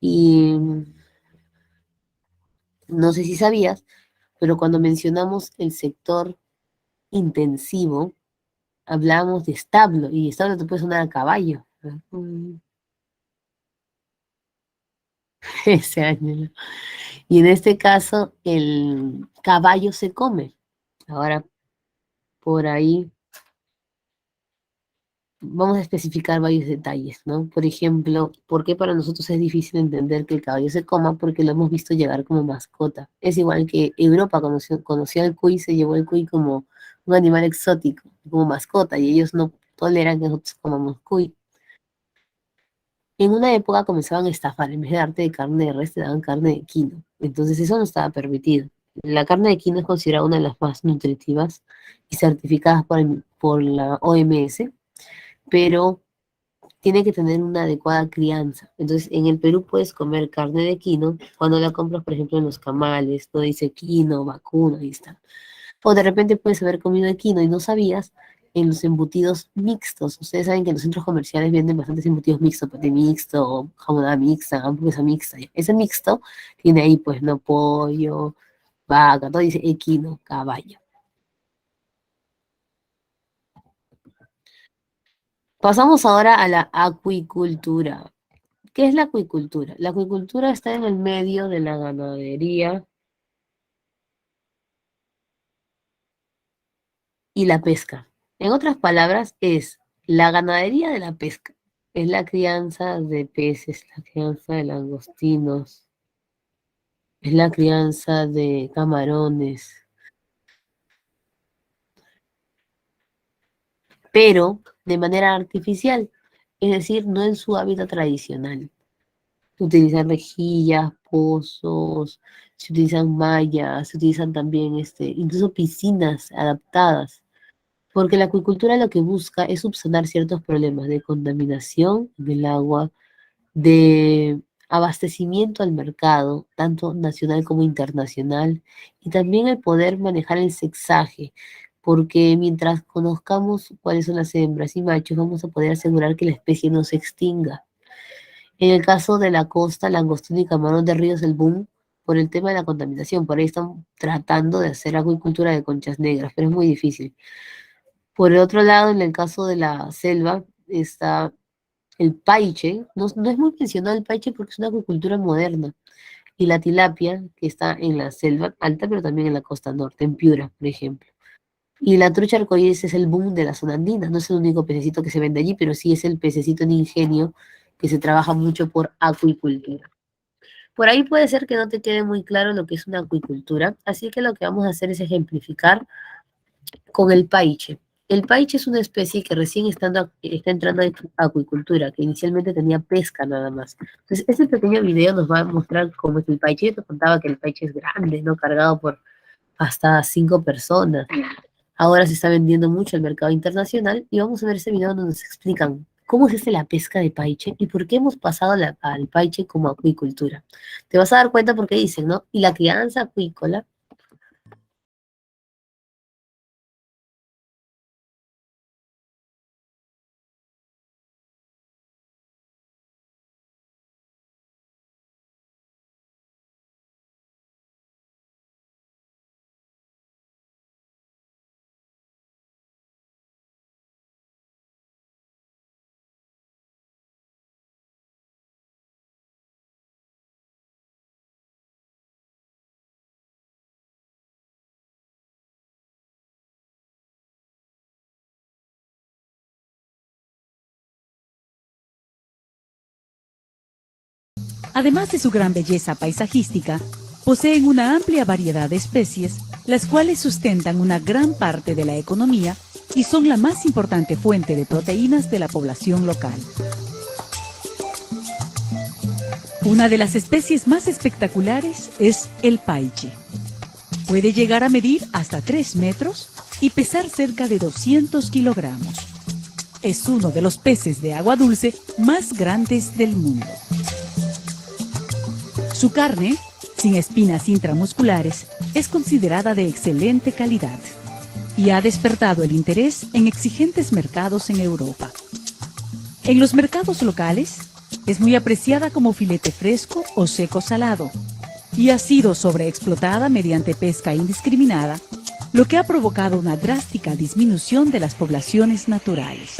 Y no sé si sabías, pero cuando mencionamos el sector intensivo, hablamos de establo, y establo te puede sonar a caballo, ¿no? Ese año, ¿no? Y en este caso, el caballo se come. Ahora, por ahí vamos a especificar varios detalles, ¿no? Por ejemplo, ¿por qué para nosotros es difícil entender que el caballo se coma? Porque lo hemos visto llegar como mascota. Es igual que Europa conoció al cuy, se llevó el cuy como un animal exótico, como mascota, y ellos no toleran que nosotros comamos cuy. En una época comenzaban a estafar, en vez de darte de carne de res, te daban carne de quino. Entonces eso no estaba permitido. La carne de quino es considerada una de las más nutritivas y certificadas por la OMS, pero tiene que tener una adecuada crianza. Entonces, en el Perú puedes comer carne de quino cuando la compras, por ejemplo, en los camales, no dice quino, vacuno, ahí está. O de repente puedes haber comido de quino y no sabías en los embutidos mixtos. Ustedes saben que en los centros comerciales venden bastantes embutidos mixtos, paté mixto, jamonada mixta, hamburguesa mixta. Ese mixto tiene ahí, pues, no pollo, vaca, todo dice equino, caballo. Pasamos ahora a la acuicultura. ¿Qué es la acuicultura? La acuicultura está en el medio de la ganadería y la pesca. En otras palabras, es la ganadería de la pesca. Es la crianza de peces, la crianza de langostinos, es la crianza de camarones, pero de manera artificial, es decir, no en su hábitat tradicional. Se utilizan rejillas, pozos, se utilizan mallas, se utilizan también incluso piscinas adaptadas. Porque la acuicultura lo que busca es subsanar ciertos problemas de contaminación del agua, de abastecimiento al mercado, tanto nacional como internacional, y también el poder manejar el sexaje, porque mientras conozcamos cuáles son las hembras y machos, vamos a poder asegurar que la especie no se extinga. En el caso de la costa, langostino y camarón de ríos, el boom por el tema de la contaminación. Por ahí están tratando de hacer acuicultura de conchas negras, pero es muy difícil. Por el otro lado, en el caso de la selva, está el paiche. No, no es muy mencionado el paiche porque es una acuicultura moderna. Y la tilapia, que está en la selva alta, pero también en la costa norte, en Piura, por ejemplo. Y la trucha arcoíris es el boom de la zona andina. No es el único pececito que se vende allí, pero sí es el pececito en ingenio que se trabaja mucho por acuicultura. Por ahí puede ser que no te quede muy claro lo que es una acuicultura, así que lo que vamos a hacer es ejemplificar con el paiche. El paiche es una especie que recién está entrando a acuicultura, que inicialmente tenía pesca nada más. Entonces, este pequeño video nos va a mostrar cómo es el paiche. Yo te contaba que el paiche es grande, ¿no? Cargado por hasta 5 personas. Ahora se está vendiendo mucho al mercado internacional y vamos a ver ese video donde nos explican cómo es la pesca de paiche y por qué hemos pasado al paiche como acuicultura. Te vas a dar cuenta porque dicen, ¿no? Y la crianza acuícola Además de su gran belleza paisajística, poseen una amplia variedad de especies, las cuales sustentan una gran parte de la economía y son la más importante fuente de proteínas de la población local. Una de las especies más espectaculares es el paiche. Puede llegar a medir hasta 3 metros y pesar cerca de 200 kilogramos. Es uno de los peces de agua dulce más grandes del mundo. Su carne, sin espinas intramusculares, es considerada de excelente calidad y ha despertado el interés en exigentes mercados en Europa. En los mercados locales, es muy apreciada como filete fresco o seco salado y ha sido sobreexplotada mediante pesca indiscriminada, lo que ha provocado una drástica disminución de las poblaciones naturales.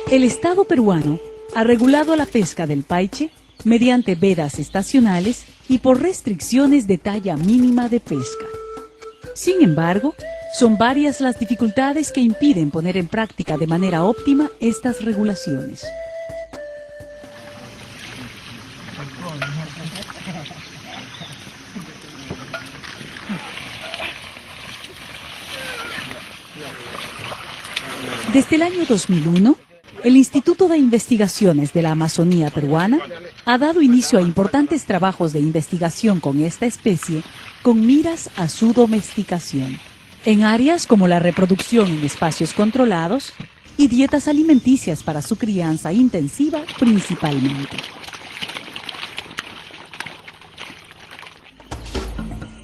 El Estado peruano ha regulado la pesca del paiche mediante vedas estacionales y por restricciones de talla mínima de pesca. Sin embargo, son varias las dificultades que impiden poner en práctica de manera óptima estas regulaciones. Desde el año 2001, el Instituto de Investigaciones de la Amazonía Peruana ha dado inicio a importantes trabajos de investigación con esta especie con miras a su domesticación, en áreas como la reproducción en espacios controlados y dietas alimenticias para su crianza intensiva principalmente.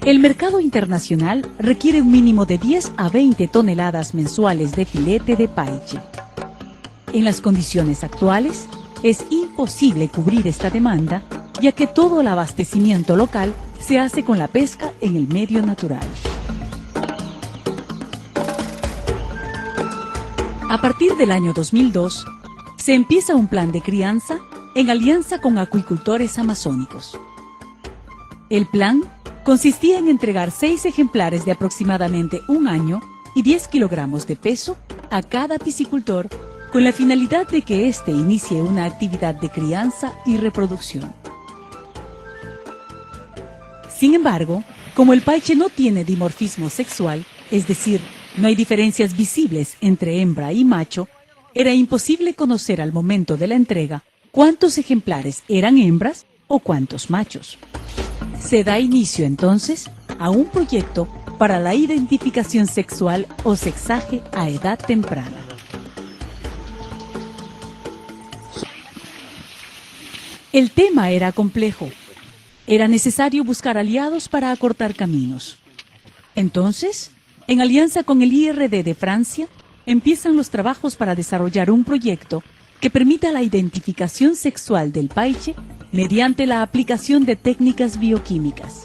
El mercado internacional requiere un mínimo de 10 a 20 toneladas mensuales de filete de paiche. En las condiciones actuales, es imposible cubrir esta demanda, ya que todo el abastecimiento local se hace con la pesca en el medio natural. A partir del año 2002, se empieza un plan de crianza en alianza con acuicultores amazónicos. El plan consistía en entregar 6 ejemplares de aproximadamente 1 año y 10 kilogramos de peso a cada piscicultor con la finalidad de que éste inicie una actividad de crianza y reproducción. Sin embargo, como el paiche no tiene dimorfismo sexual, es decir, no hay diferencias visibles entre hembra y macho, era imposible conocer al momento de la entrega cuántos ejemplares eran hembras o cuántos machos. Se da inicio entonces a un proyecto para la identificación sexual o sexaje a edad temprana. El tema era complejo. Era necesario buscar aliados para acortar caminos. Entonces, en alianza con el IRD de Francia, empiezan los trabajos para desarrollar un proyecto que permita la identificación sexual del paiche mediante la aplicación de técnicas bioquímicas.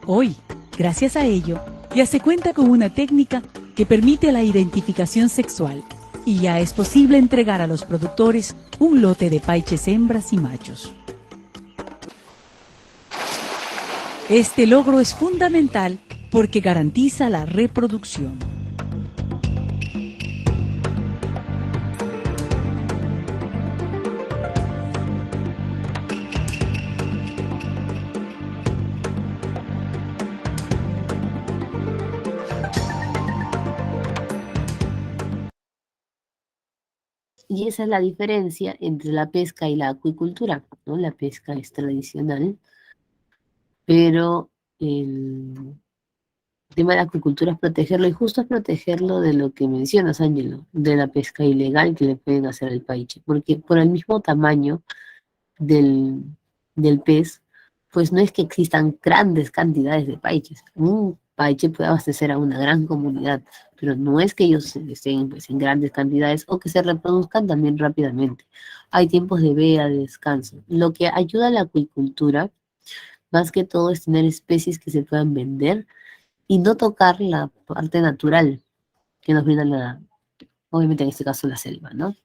Hoy, gracias a ello, ya se cuenta con una técnica que permite la identificación sexual y ya es posible entregar a los productores un lote de paiches hembras y machos. Este logro es fundamental porque garantiza la reproducción. Y esa es la diferencia entre la pesca y la acuicultura, ¿no? La pesca es tradicional, pero el tema de la acuicultura es protegerlo, y justo es protegerlo de lo que mencionas, Ángelo, de la pesca ilegal que le pueden hacer al paiche, porque por el mismo tamaño del, del pez, pues no es que existan grandes cantidades de paiches. Un paiche puede abastecer a una gran comunidad, pero no es que ellos estén pues, en grandes cantidades o que se reproduzcan también rápidamente. Hay tiempos de veda, de descanso. Lo que ayuda a la acuicultura, más que todo, es tener especies que se puedan vender y no tocar la parte natural que nos brinda obviamente en este caso la selva, ¿no?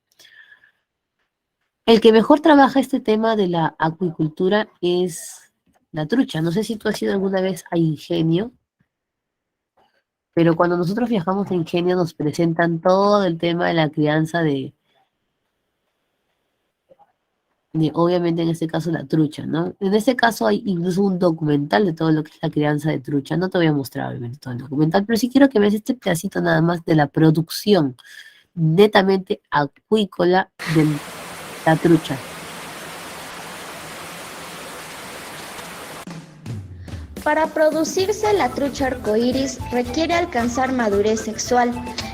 El que mejor trabaja este tema de la acuicultura es la trucha. No sé si tú has ido alguna vez a Ingenio Pero cuando nosotros viajamos a Ingenio nos presentan todo el tema de la crianza obviamente en este caso la trucha, ¿no? En este caso hay incluso un documental de todo lo que es la crianza de trucha. No te voy a mostrar obviamente todo el documental, pero sí quiero que veas este pedacito nada más de la producción netamente acuícola de la trucha. Para producirse la trucha arcoíris requiere alcanzar madurez sexual,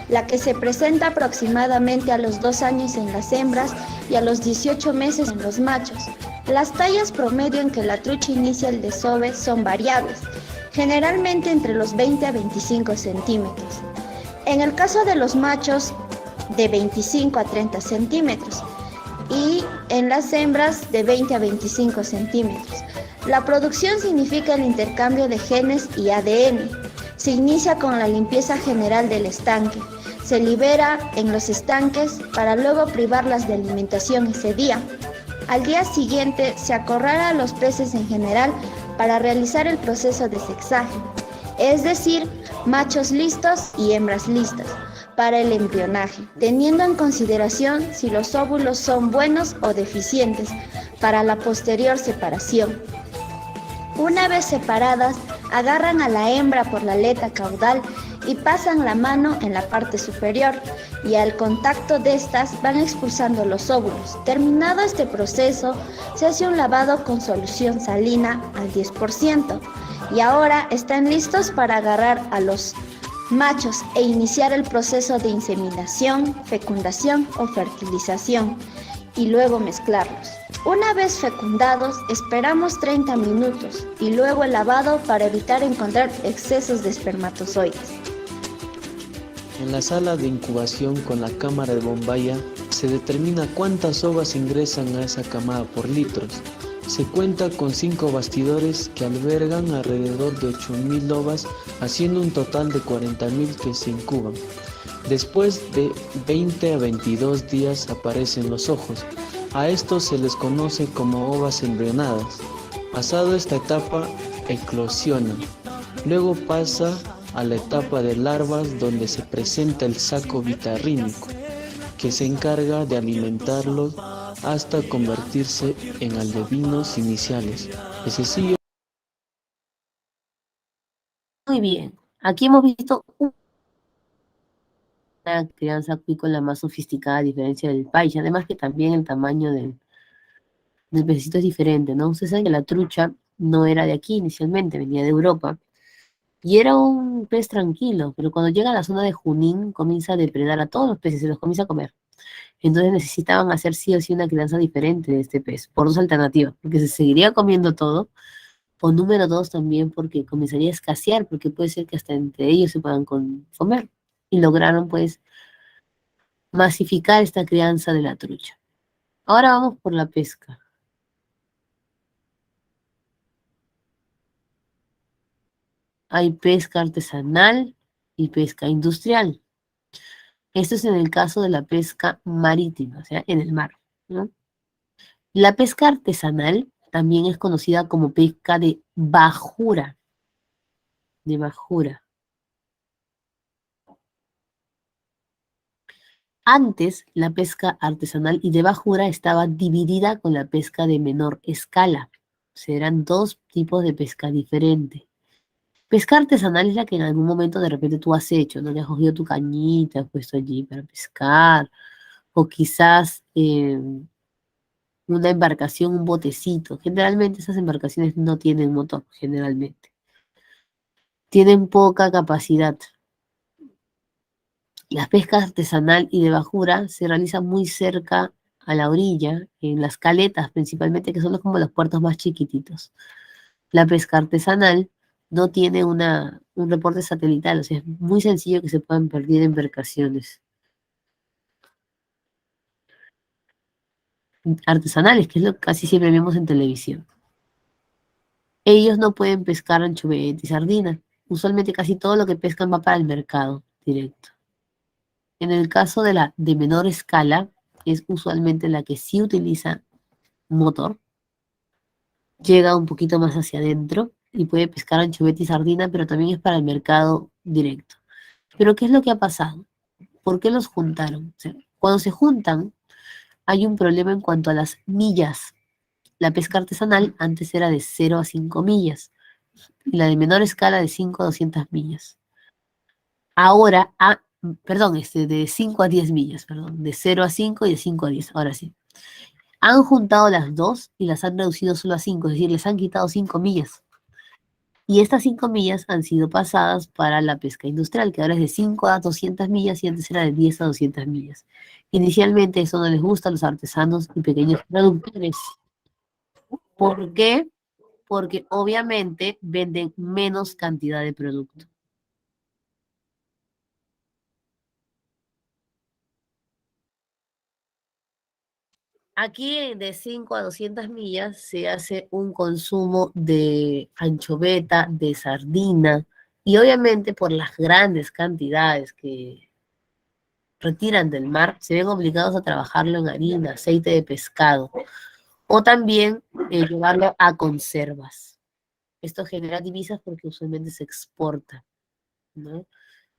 la que se presenta aproximadamente a los 2 años en las hembras y a los 18 meses en los machos. Las tallas promedio en que la trucha inicia el desove son variables, generalmente entre los 20 a 25 centímetros. En el caso de los machos, de 25 a 30 centímetros y en las hembras de 20 a 25 centímetros. La producción significa el intercambio de genes y ADN. Se inicia con la limpieza general del estanque. Se libera en los estanques para luego privarlas de alimentación ese día. Al día siguiente se acorrala a los peces en general para realizar el proceso de sexaje, es decir, machos listos y hembras listas para el embrionaje, teniendo en consideración si los óvulos son buenos o deficientes para la posterior separación. Una vez separadas, agarran a la hembra por la aleta caudal y pasan la mano en la parte superior y al contacto de estas van expulsando los óvulos. Terminado este proceso, se hace un lavado con solución salina al 10% y ahora están listos para agarrar a los machos e iniciar el proceso de inseminación, fecundación o fertilización y luego mezclarlos. Una vez fecundados, esperamos 30 minutos y luego el lavado para evitar encontrar excesos de espermatozoides. En la sala de incubación con la cámara de bomballa se determina cuántas ovas ingresan a esa camada por litros. Se cuenta con 5 bastidores que albergan alrededor de 8.000 ovas, haciendo un total de 40.000 que se incuban. Después de 20 a 22 días aparecen los ojos. A estos se les conoce como ovas embrionadas. Pasado esta etapa, eclosionan. Luego pasa a la etapa de larvas donde se presenta el saco vitarrínico, que se encarga de alimentarlos hasta convertirse en aldevinos iniciales. Ese sigue. Muy bien, aquí hemos visto una crianza acuícola más sofisticada a diferencia del país, además que también el tamaño del pececito es diferente, ¿no? Ustedes saben que la trucha no era de aquí inicialmente, venía de Europa, y era un pez tranquilo, pero cuando llega a la zona de Junín comienza a depredar a todos los peces, se los comienza a comer. Entonces necesitaban hacer sí o sí una crianza diferente de este pez, por 2 alternativas, porque se seguiría comiendo todo, o número 2 también porque comenzaría a escasear, porque puede ser que hasta entre ellos se puedan comer. Y lograron pues masificar esta crianza de la trucha. Ahora vamos por la pesca. Hay pesca artesanal y pesca industrial. Esto es en el caso de la pesca marítima, o sea, en el mar, ¿no? La pesca artesanal también es conocida como pesca de bajura. De bajura. Antes, la pesca artesanal y de bajura estaba dividida con la pesca de menor escala. O sea, eran 2 tipos de pesca diferentes. Pesca artesanal es la que en algún momento de repente tú has hecho, ¿no? Le has cogido tu cañita, has puesto allí para pescar, o quizás una embarcación, un botecito. Generalmente esas embarcaciones no tienen motor, generalmente. Tienen poca capacidad. La pesca artesanal y de bajura se realiza muy cerca a la orilla, en las caletas principalmente, que son como los puertos más chiquititos. La pesca artesanal no tiene un reporte satelital, o sea, es muy sencillo que se puedan perder embarcaciones artesanales, que es lo que casi siempre vemos en televisión. Ellos no pueden pescar anchoveta y sardina. Usualmente casi todo lo que pescan va para el mercado directo. En el caso de la de menor escala, es usualmente la que sí utiliza motor, llega un poquito más hacia adentro y puede pescar anchoveta y sardina, pero también es para el mercado directo. Pero ¿qué es lo que ha pasado? ¿Por qué los juntaron? O sea, cuando se juntan, hay un problema en cuanto a las millas. La pesca artesanal antes era de 0 a 5 millas y la de menor escala de 5 a 200 millas. Ahora, perdón, de 5 a 10 millas, perdón, de 0 a 5 y de 5 a 10, ahora sí. Han juntado las dos y las han reducido solo a 5, es decir, les han quitado 5 millas. Y estas 5 millas han sido pasadas para la pesca industrial, que ahora es de 5 a 200 millas y antes era de 10 a 200 millas. Inicialmente eso no les gusta a los artesanos y pequeños productores. ¿Por qué? Porque obviamente venden menos cantidad de producto. Aquí de 5 a 200 millas se hace un consumo de anchoveta, de sardina, y obviamente por las grandes cantidades que retiran del mar, se ven obligados a trabajarlo en harina, aceite de pescado, o también llevarlo a conservas. Esto genera divisas porque usualmente se exporta, ¿no?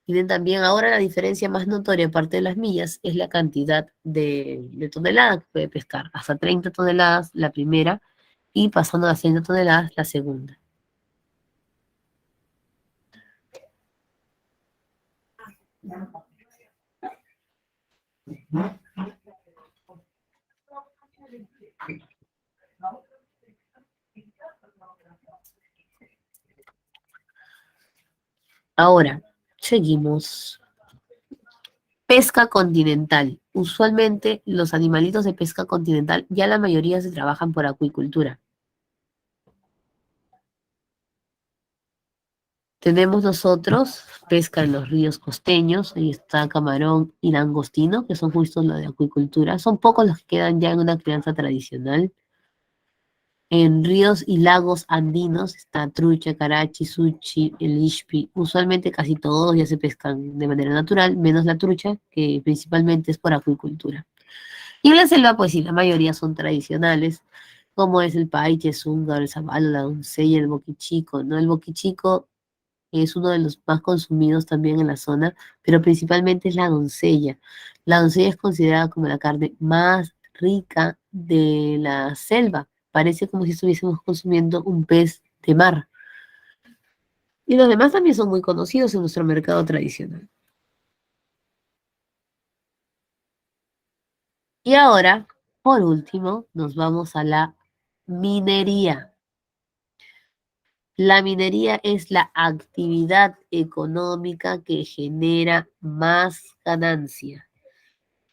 Tienen también ahora la diferencia más notoria, aparte de las millas, es la cantidad de toneladas que puede pescar. Hasta 30 toneladas la primera y pasando a las 30 toneladas la segunda. Ahora, seguimos. Pesca continental. Usualmente los animalitos de pesca continental ya la mayoría se trabajan por acuicultura. Tenemos nosotros pesca en los ríos costeños, ahí está camarón y langostino, que son justo los de acuicultura. Son pocos los que quedan ya en una crianza tradicional. En ríos y lagos andinos está trucha, carachi, suchi, el ishpi. Usualmente casi todos ya se pescan de manera natural, menos la trucha, que principalmente es por acuicultura. Y en la selva, pues sí, la mayoría son tradicionales, como es el paiche, el húngaro, el zabalo, la doncella, el boquichico, ¿no? El boquichico es uno de los más consumidos también en la zona, pero principalmente es la doncella. La doncella es considerada como la carne más rica de la selva. Parece como si estuviésemos consumiendo un pez de mar. Y los demás también son muy conocidos en nuestro mercado tradicional. Y ahora, por último, nos vamos a la minería. La minería es la actividad económica que genera más ganancia.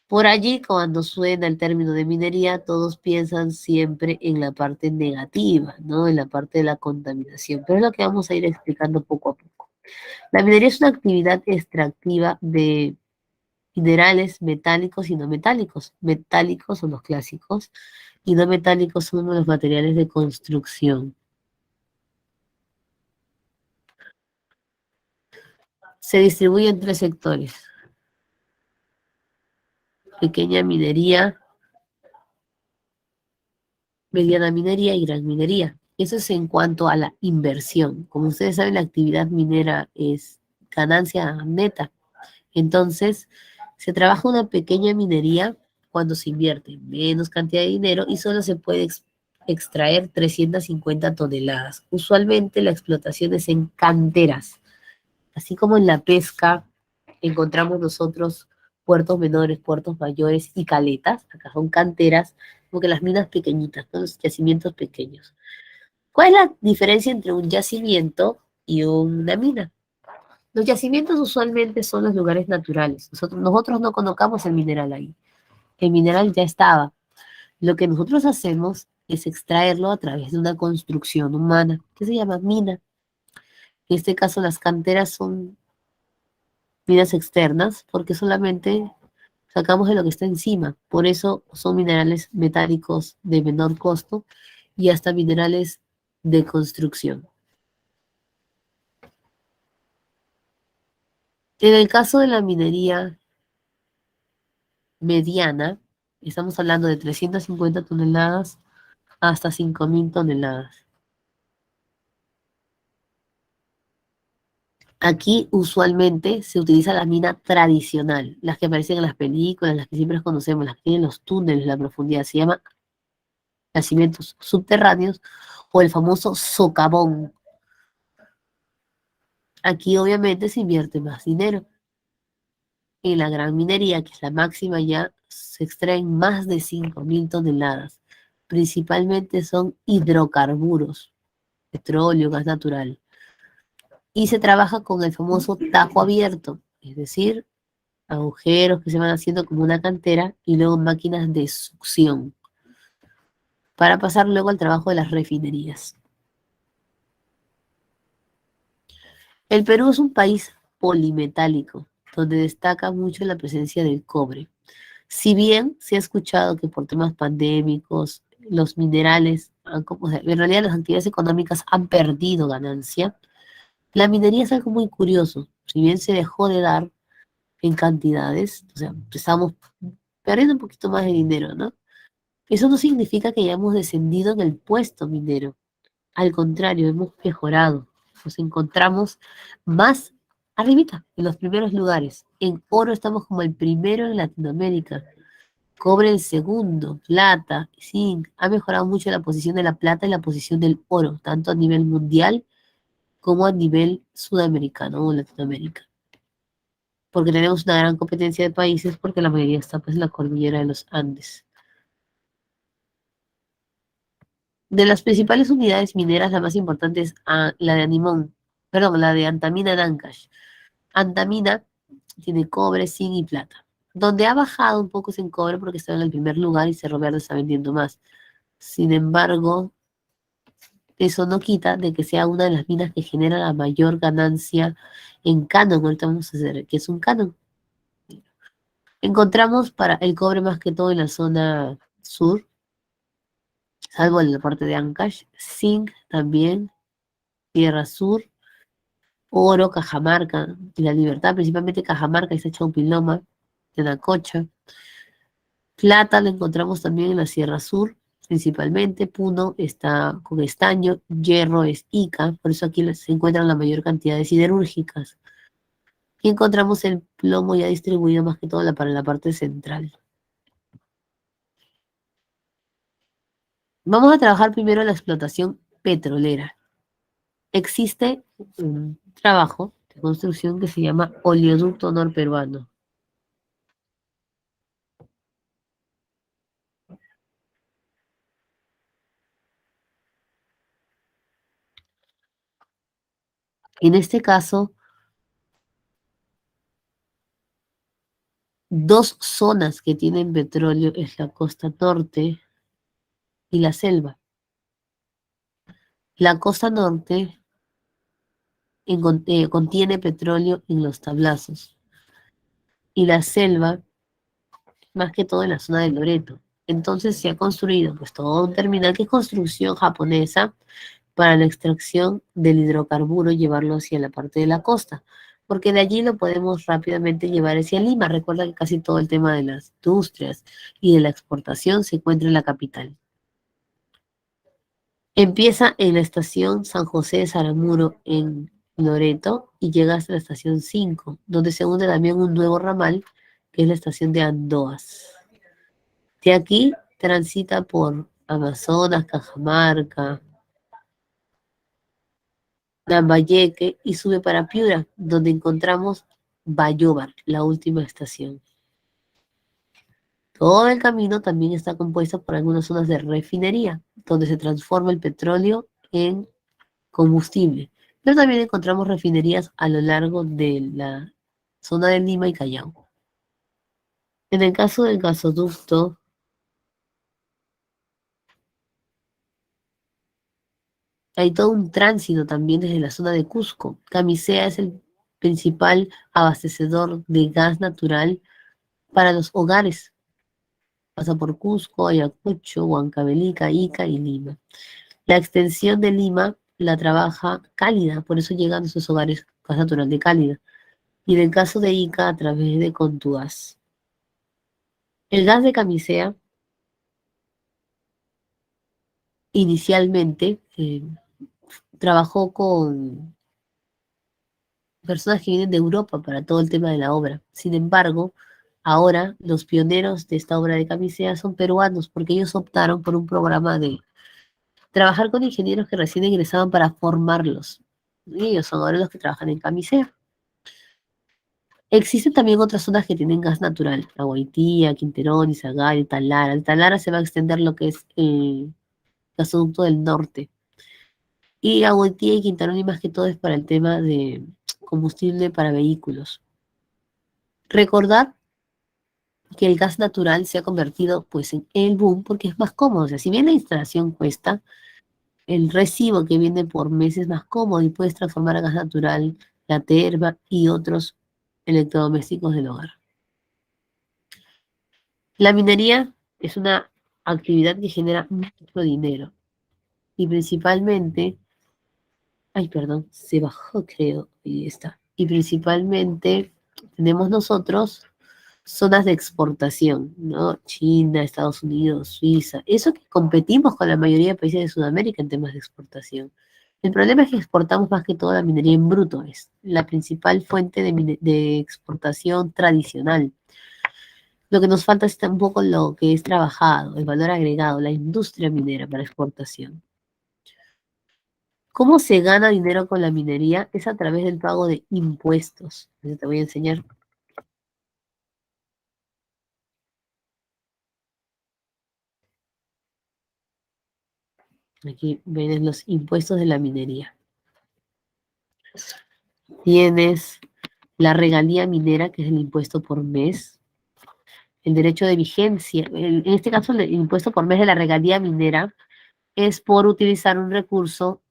Por allí, cuando suena el término de minería, todos piensan siempre en la parte negativa, ¿no? En la parte de la contaminación. Pero es lo que vamos a ir explicando poco a poco. La minería es una actividad extractiva de minerales metálicos y no metálicos. Metálicos son los clásicos y no metálicos son los materiales de construcción. Se distribuye en 3 sectores: pequeña minería, mediana minería y gran minería. Eso es en cuanto a la inversión. Como ustedes saben, la actividad minera es ganancia neta. Entonces, se trabaja una pequeña minería cuando se invierte menos cantidad de dinero y solo se puede extraer 350 toneladas. Usualmente la explotación es en canteras. Así como en la pesca encontramos nosotros puertos menores, puertos mayores y caletas, acá son canteras, como que las minas pequeñitas, ¿no? Los yacimientos pequeños. ¿Cuál es la diferencia entre un yacimiento y una mina? Los yacimientos usualmente son los lugares naturales. Nosotros no colocamos el mineral ahí. El mineral ya estaba. Lo que nosotros hacemos es extraerlo a través de una construcción humana, que se llama mina. En este caso, las canteras son minas externas, porque solamente sacamos de lo que está encima. Por eso son minerales metálicos de menor costo y hasta minerales de construcción. En el caso de la minería mediana, estamos hablando de 350 toneladas hasta 5.000 toneladas. Aquí usualmente se utiliza la mina tradicional, las que aparecen en las películas, las que siempre conocemos, las que tienen los túneles, la profundidad. Se llama yacimientos subterráneos o el famoso socavón. Aquí obviamente se invierte más dinero. En la gran minería, que es la máxima ya, se extraen más de 5.000 toneladas. Principalmente son hidrocarburos, petróleo, gas natural. Y se trabaja con el famoso tajo abierto, es decir, agujeros que se van haciendo como una cantera y luego máquinas de succión para pasar luego al trabajo de las refinerías. El Perú es un país polimetálico, donde destaca mucho la presencia del cobre. Si bien se ha escuchado que por temas pandémicos los minerales, o sea, en realidad las actividades económicas han perdido ganancia, la minería es algo muy curioso. Si bien se dejó de dar en cantidades, o sea, estamos perdiendo un poquito más de dinero, ¿no? Eso no significa que hayamos descendido en el puesto minero. Al contrario, hemos mejorado. Nos encontramos más arribita, en los primeros lugares. En oro estamos como el primero en Latinoamérica. Cobre el segundo, plata, zinc. Ha mejorado mucho la posición de la plata y la posición del oro, tanto a nivel mundial como a nivel sudamericano o Latinoamérica. Porque tenemos una gran competencia de países porque la mayoría está pues en la cordillera de los Andes. De las principales unidades mineras, la más importante es la de Animón, perdón, la de Antamina en Ancash. Antamina tiene cobre, zinc y plata. Donde ha bajado un poco es en cobre porque está en el primer lugar y Cerro Verde está vendiendo más. Sin embargo, eso no quita de que sea una de las minas que genera la mayor ganancia en canon. Ahorita vamos a hacer que es un canon. Encontramos para el cobre más que todo en la zona sur, salvo en la parte de Ancash, zinc también, Tierra Sur, oro, Cajamarca y La Libertad, principalmente Cajamarca y Chaupiloma, Tenacocha. Plata lo encontramos también en la Sierra Sur, principalmente. Puno está con estaño, hierro es Ica, por eso aquí se encuentran la mayor cantidad de siderúrgicas. Y encontramos el plomo ya distribuido más que todo para la parte central. Vamos a trabajar primero la explotación petrolera. Existe un trabajo de construcción que se llama Oleoducto Norperuano. En este caso, dos zonas que tienen petróleo es la costa norte y la selva. La costa norte contiene petróleo en los tablazos y la selva, más que todo en la zona de Loreto. Entonces se ha construido pues todo un terminal que es construcción japonesa para la extracción del hidrocarburo y llevarlo hacia la parte de la costa, porque de allí lo podemos rápidamente llevar hacia Lima. Recuerda que casi todo el tema de las industrias y de la exportación se encuentra en la capital. Empieza en la estación San José de Saramuro en Loreto y llega hasta la estación 5, donde se une también un nuevo ramal, que es la estación de Andoas. De aquí transita por Amazonas, Cajamarca, Lambayeque y sube para Piura, donde encontramos Bayóvar, la última estación. Todo el camino también está compuesto por algunas zonas de refinería, donde se transforma el petróleo en combustible. Pero también encontramos refinerías a lo largo de la zona de Lima y Callao. En el caso del gasoducto, hay todo un tránsito también desde la zona de Cusco. Camisea es el principal abastecedor de gas natural para los hogares. Pasa por Cusco, Ayacucho, Huancavelica, Ica y Lima. La extensión de Lima la trabaja Cálida, por eso llegan a sus hogares gas natural de Cálida. Y en el caso de Ica, a través de Contugas. El gas de Camisea inicialmente trabajó con personas que vienen de Europa para todo el tema de la obra. Sin embargo, ahora los pioneros de esta obra de camisea son peruanos porque ellos optaron por un programa de trabajar con ingenieros que recién ingresaban para formarlos. Y ellos son ahora los que trabajan en camisea. Existen también otras zonas que tienen gas natural, Aguaitía, Quinterón, Izagay, Talara. En Talara se va a extender lo que es el gasoducto del norte. Y Aguaitía y Quinterón y más que todo es para el tema de combustible para vehículos. Recordar que el gas natural se ha convertido pues en el boom porque es más cómodo. O sea, si bien la instalación cuesta, el recibo que viene por mes es más cómodo y puedes transformar a gas natural, la terma y otros electrodomésticos del hogar. La minería es una actividad que genera mucho dinero y principalmente, ay perdón, se bajó creo, ahí está, y principalmente tenemos nosotros zonas de exportación, ¿no? China, Estados Unidos, Suiza, eso que competimos con la mayoría de países de Sudamérica en temas de exportación. El problema es que exportamos más que todo la minería en bruto, es la principal fuente de exportación tradicional. Lo que nos falta es un poco lo que es trabajado, el valor agregado, la industria minera para exportación. ¿Cómo se gana dinero con la minería? Es a través del pago de impuestos. Eso te voy a enseñar. Aquí ven los impuestos de la minería. Tienes la regalía minera, que es el impuesto por mes. El derecho de vigencia, en este caso el impuesto por mes de la regalía minera es por utilizar un recurso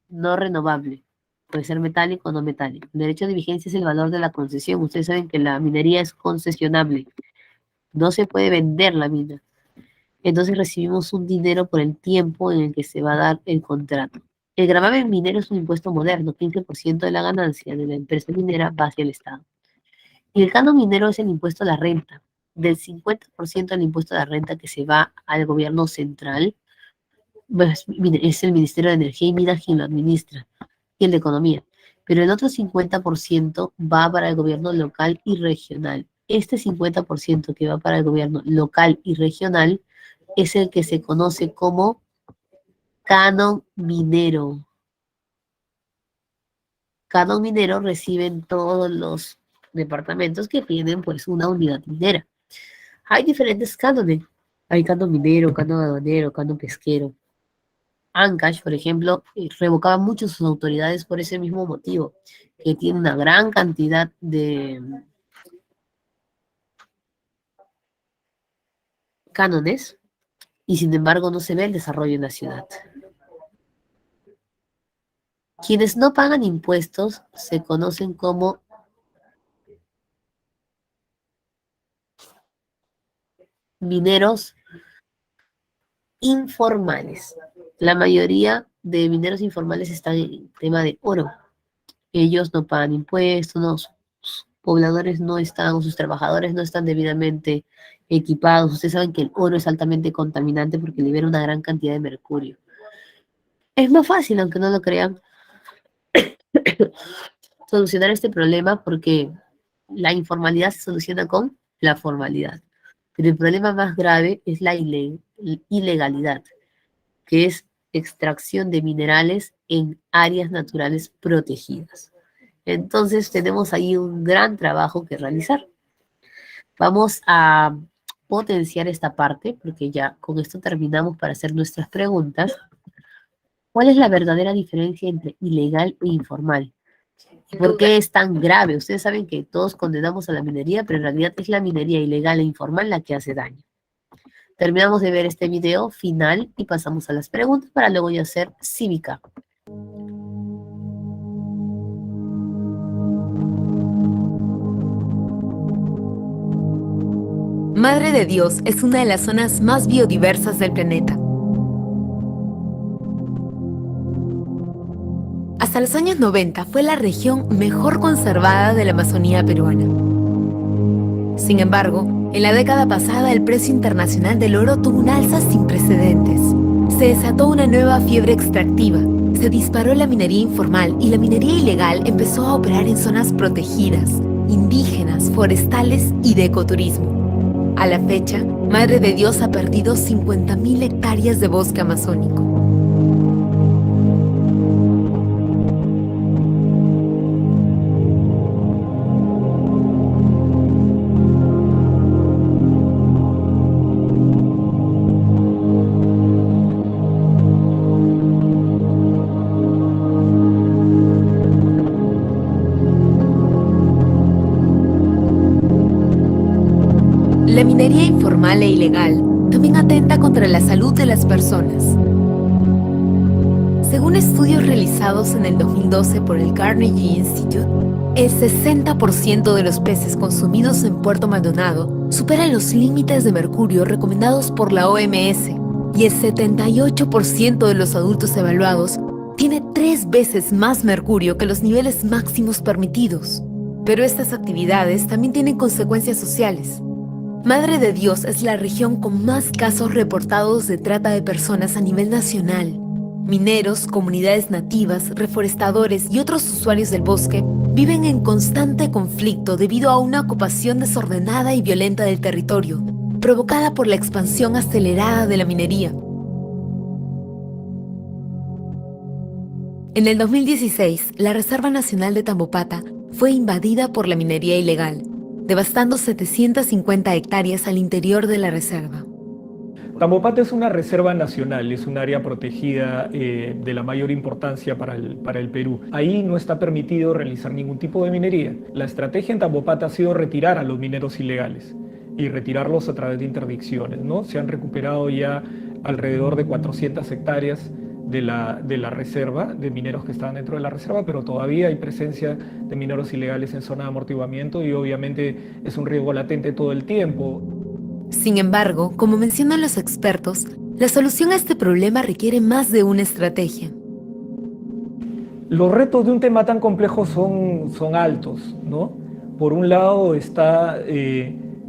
no renovable. Puede ser metálico o no metálico. El derecho de vigencia es el valor de la concesión. Ustedes saben que la minería es concesionable. No se puede vender la mina. Entonces recibimos un dinero por el tiempo en el que se va a dar el contrato. El gravamen minero es un impuesto moderno, 15% de la ganancia de la empresa minera va hacia el Estado. Y el canon minero es el impuesto a la renta. Del 50% del impuesto a la renta que se va al gobierno central, pues, es el Ministerio de Energía y Minas quien lo administra, y el de Economía. Pero el otro 50% va para el gobierno local y regional. Este 50% que va para el gobierno local y regional es el que se conoce como canon minero. Canon minero reciben todos los departamentos que tienen pues una unidad minera. Hay diferentes cánones. Hay canon minero, canon aduanero, canon pesquero. Ancash, por ejemplo, revocaba mucho sus autoridades por ese mismo motivo, que tiene una gran cantidad de cánones y sin embargo no se ve el desarrollo en la ciudad. Quienes no pagan impuestos se conocen como mineros informales. La mayoría de mineros informales están en el tema de oro. Ellos no pagan impuestos, sus pobladores no están, o sus trabajadores no están debidamente equipados. Ustedes saben que el oro es altamente contaminante porque libera una gran cantidad de mercurio. Es más fácil, aunque no lo crean, solucionar este problema porque la informalidad se soluciona con la formalidad. Pero el problema más grave es la ilegalidad, que es extracción de minerales en áreas naturales protegidas. Entonces tenemos ahí un gran trabajo que realizar. Vamos a potenciar esta parte, porque ya con esto terminamos para hacer nuestras preguntas. ¿Cuál es la verdadera diferencia entre ilegal e informal? ¿Por qué es tan grave? Ustedes saben que todos condenamos a la minería, pero en realidad es la minería ilegal e informal la que hace daño. Terminamos de ver este video final y pasamos a las preguntas para luego ya hacer cívica. Madre de Dios es una de las zonas más biodiversas del planeta. Hasta los años 90 fue la región mejor conservada de la Amazonía peruana. Sin embargo, en la década pasada el precio internacional del oro tuvo un alza sin precedentes. Se desató una nueva fiebre extractiva, se disparó la minería informal y la minería ilegal empezó a operar en zonas protegidas, indígenas, forestales y de ecoturismo. A la fecha, Madre de Dios ha perdido 50.000 hectáreas de bosque amazónico. La minería informal e ilegal también atenta contra la salud de las personas. Según estudios realizados en el 2012 por el Carnegie Institute, el 60% de los peces consumidos en Puerto Maldonado superan los límites de mercurio recomendados por la OMS y el 78% de los adultos evaluados tiene 3 veces más mercurio que los niveles máximos permitidos. Pero estas actividades también tienen consecuencias sociales. Madre de Dios es la región con más casos reportados de trata de personas a nivel nacional. Mineros, comunidades nativas, reforestadores y otros usuarios del bosque viven en constante conflicto debido a una ocupación desordenada y violenta del territorio, provocada por la expansión acelerada de la minería. En el 2016, la Reserva Nacional de Tambopata fue invadida por la minería ilegal, devastando 750 hectáreas al interior de la reserva. Tambopata es una reserva nacional, es un área protegida de la mayor importancia para el Perú. Ahí no está permitido realizar ningún tipo de minería. La estrategia en Tambopata ha sido retirar a los mineros ilegales y retirarlos a través de interdicciones, ¿no? Se han recuperado ya alrededor de 400 hectáreas de la reserva, de mineros que estaban dentro de la reserva, pero todavía hay presencia de mineros ilegales en zona de amortiguamiento y obviamente es un riesgo latente todo el tiempo. Sin embargo, como mencionan los expertos, la solución a este problema requiere más de una estrategia. Los retos de un tema tan complejo son altos, ¿no? Por un lado está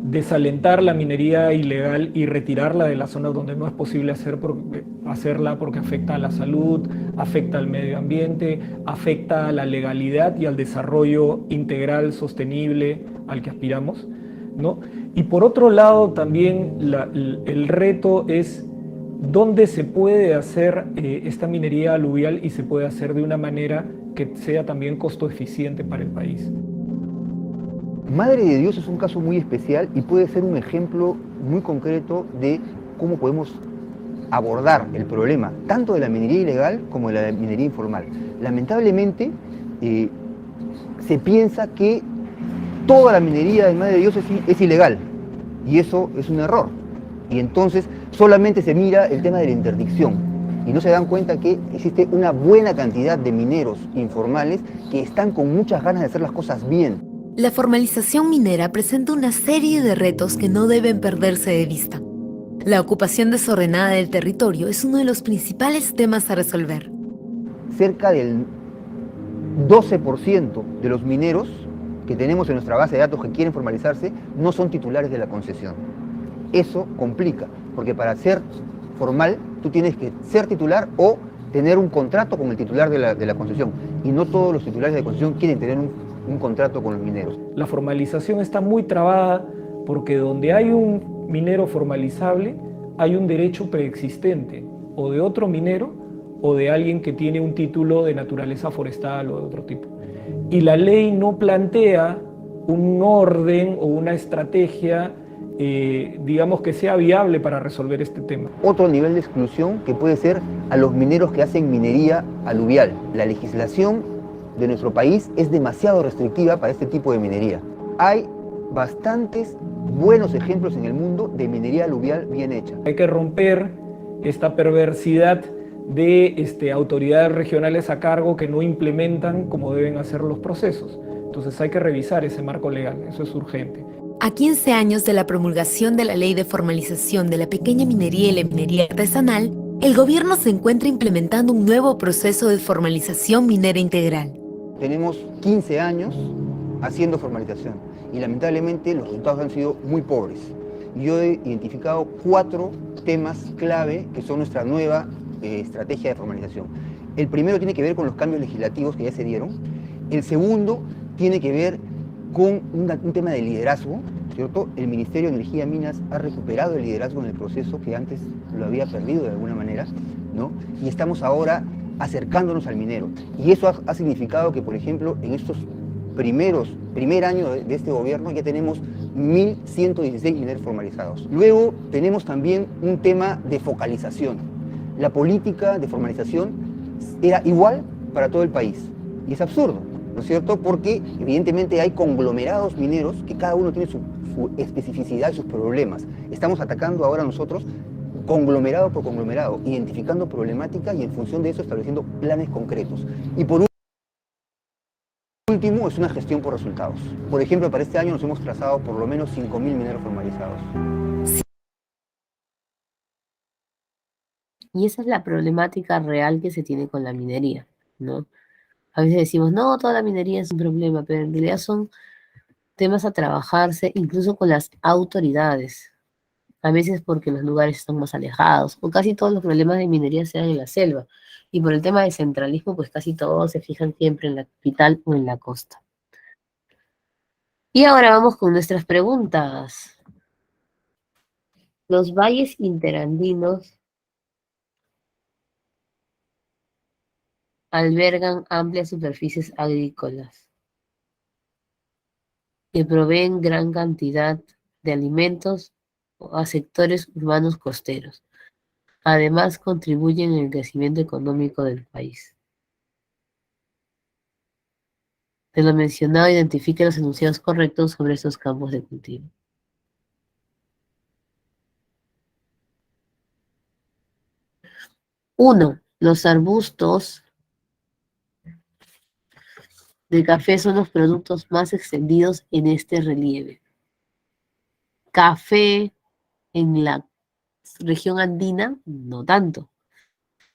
desalentar la minería ilegal y retirarla de las zonas donde no es posible hacerla porque afecta a la salud, afecta al medio ambiente, afecta a la legalidad y al desarrollo integral, sostenible al que aspiramos, ¿no? Y por otro lado también el reto es dónde se puede hacer esta minería aluvial y se puede hacer de una manera que sea también costo eficiente para el país. Madre de Dios es un caso muy especial y puede ser un ejemplo muy concreto de cómo podemos abordar el problema tanto de la minería ilegal como de la minería informal. Lamentablemente se piensa que toda la minería de Madre de Dios es ilegal y eso es un error. Y entonces solamente se mira el tema de la interdicción y no se dan cuenta que existe una buena cantidad de mineros informales que están con muchas ganas de hacer las cosas bien. La formalización minera presenta una serie de retos que no deben perderse de vista. La ocupación desordenada del territorio es uno de los principales temas a resolver. Cerca del 12% de los mineros que tenemos en nuestra base de datos que quieren formalizarse no son titulares de la concesión. Eso complica, porque para ser formal tú tienes que ser titular o tener un contrato con el titular de la concesión. Y no todos los titulares de concesión quieren tener un contrato con los mineros. La formalización está muy trabada porque donde hay un minero formalizable hay un derecho preexistente o de otro minero o de alguien que tiene un título de naturaleza forestal o de otro tipo. Y la ley no plantea un orden o una estrategia digamos que sea viable para resolver este tema. Otro nivel de exclusión que puede ser a los mineros que hacen minería aluvial. La legislación de nuestro país es demasiado restrictiva para este tipo de minería. Hay bastantes buenos ejemplos en el mundo de minería aluvial bien hecha. Hay que romper esta perversidad de autoridades regionales a cargo que no implementan como deben hacer los procesos. Entonces hay que revisar ese marco legal, eso es urgente. A 15 años de la promulgación de la Ley de Formalización de la Pequeña Minería y la Minería Artesanal, el gobierno se encuentra implementando un nuevo proceso de formalización minera integral. Tenemos 15 años haciendo formalización y lamentablemente los resultados han sido muy pobres. Yo he identificado 4 temas clave que son nuestra nueva estrategia de formalización. El primero tiene que ver con los cambios legislativos que ya se dieron. El segundo tiene que ver con un tema de liderazgo, ¿cierto? El Ministerio de Energía y Minas ha recuperado el liderazgo en el proceso que antes lo había perdido de alguna manera, ¿no? Y estamos ahora acercándonos al minero. Y eso ha significado que, por ejemplo, en estos primer año de este gobierno ya tenemos 1.116 mineros formalizados. Luego tenemos también un tema de focalización. La política de formalización era igual para todo el país. Y es absurdo, ¿no es cierto? Porque evidentemente hay conglomerados mineros que cada uno tiene su especificidad y sus problemas. Estamos atacando ahora nosotros conglomerado por conglomerado, identificando problemática y en función de eso estableciendo planes concretos. Y por último, es una gestión por resultados. Por ejemplo, para este año nos hemos trazado por lo menos 5.000 mineros formalizados. Y esa es la problemática real que se tiene con la minería, ¿no? A veces decimos, no, toda la minería es un problema, pero en realidad son temas a trabajarse incluso con las autoridades. A veces porque los lugares están más alejados, o casi todos los problemas de minería se dan en la selva. Y por el tema de centralismo, pues casi todos se fijan siempre en la capital o en la costa. Y ahora vamos con nuestras preguntas. Los valles interandinos albergan amplias superficies agrícolas que proveen gran cantidad de alimentos a sectores urbanos costeros. Además, contribuyen en el crecimiento económico del país. De lo mencionado, identifique los enunciados correctos sobre estos campos de cultivo. Uno, los arbustos de café son los productos más extendidos en este relieve. Café en la región andina, no tanto,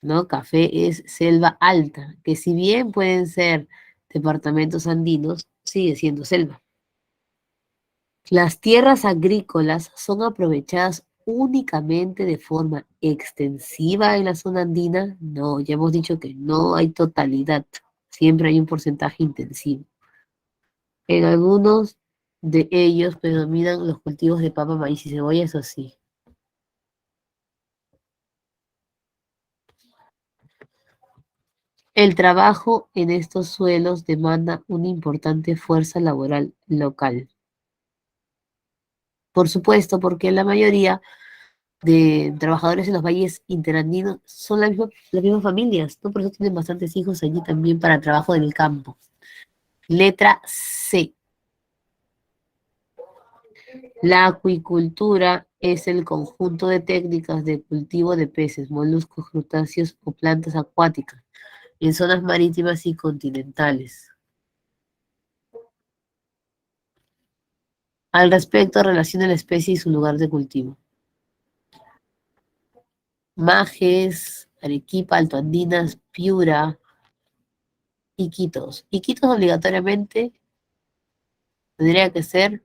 ¿no? Café es selva alta, que si bien pueden ser departamentos andinos, sigue siendo selva. Las tierras agrícolas son aprovechadas únicamente de forma extensiva en la zona andina. No, ya hemos dicho que no hay totalidad, siempre hay un porcentaje intensivo. En algunos de ellos predominan los cultivos de papa, maíz y cebolla, eso sí. El trabajo en estos suelos demanda una importante fuerza laboral local. Por supuesto, porque la mayoría de trabajadores en los valles interandinos son las mismas familias, ¿no? Por eso tienen bastantes hijos allí también para trabajo en el campo. Letra C. La acuicultura es el conjunto de técnicas de cultivo de peces, moluscos, crustáceos o plantas acuáticas en zonas marítimas y continentales. Al respecto, relaciona la especie y su lugar de cultivo. Majes, Arequipa, Altoandinas, Piura, Iquitos. Iquitos obligatoriamente tendría que ser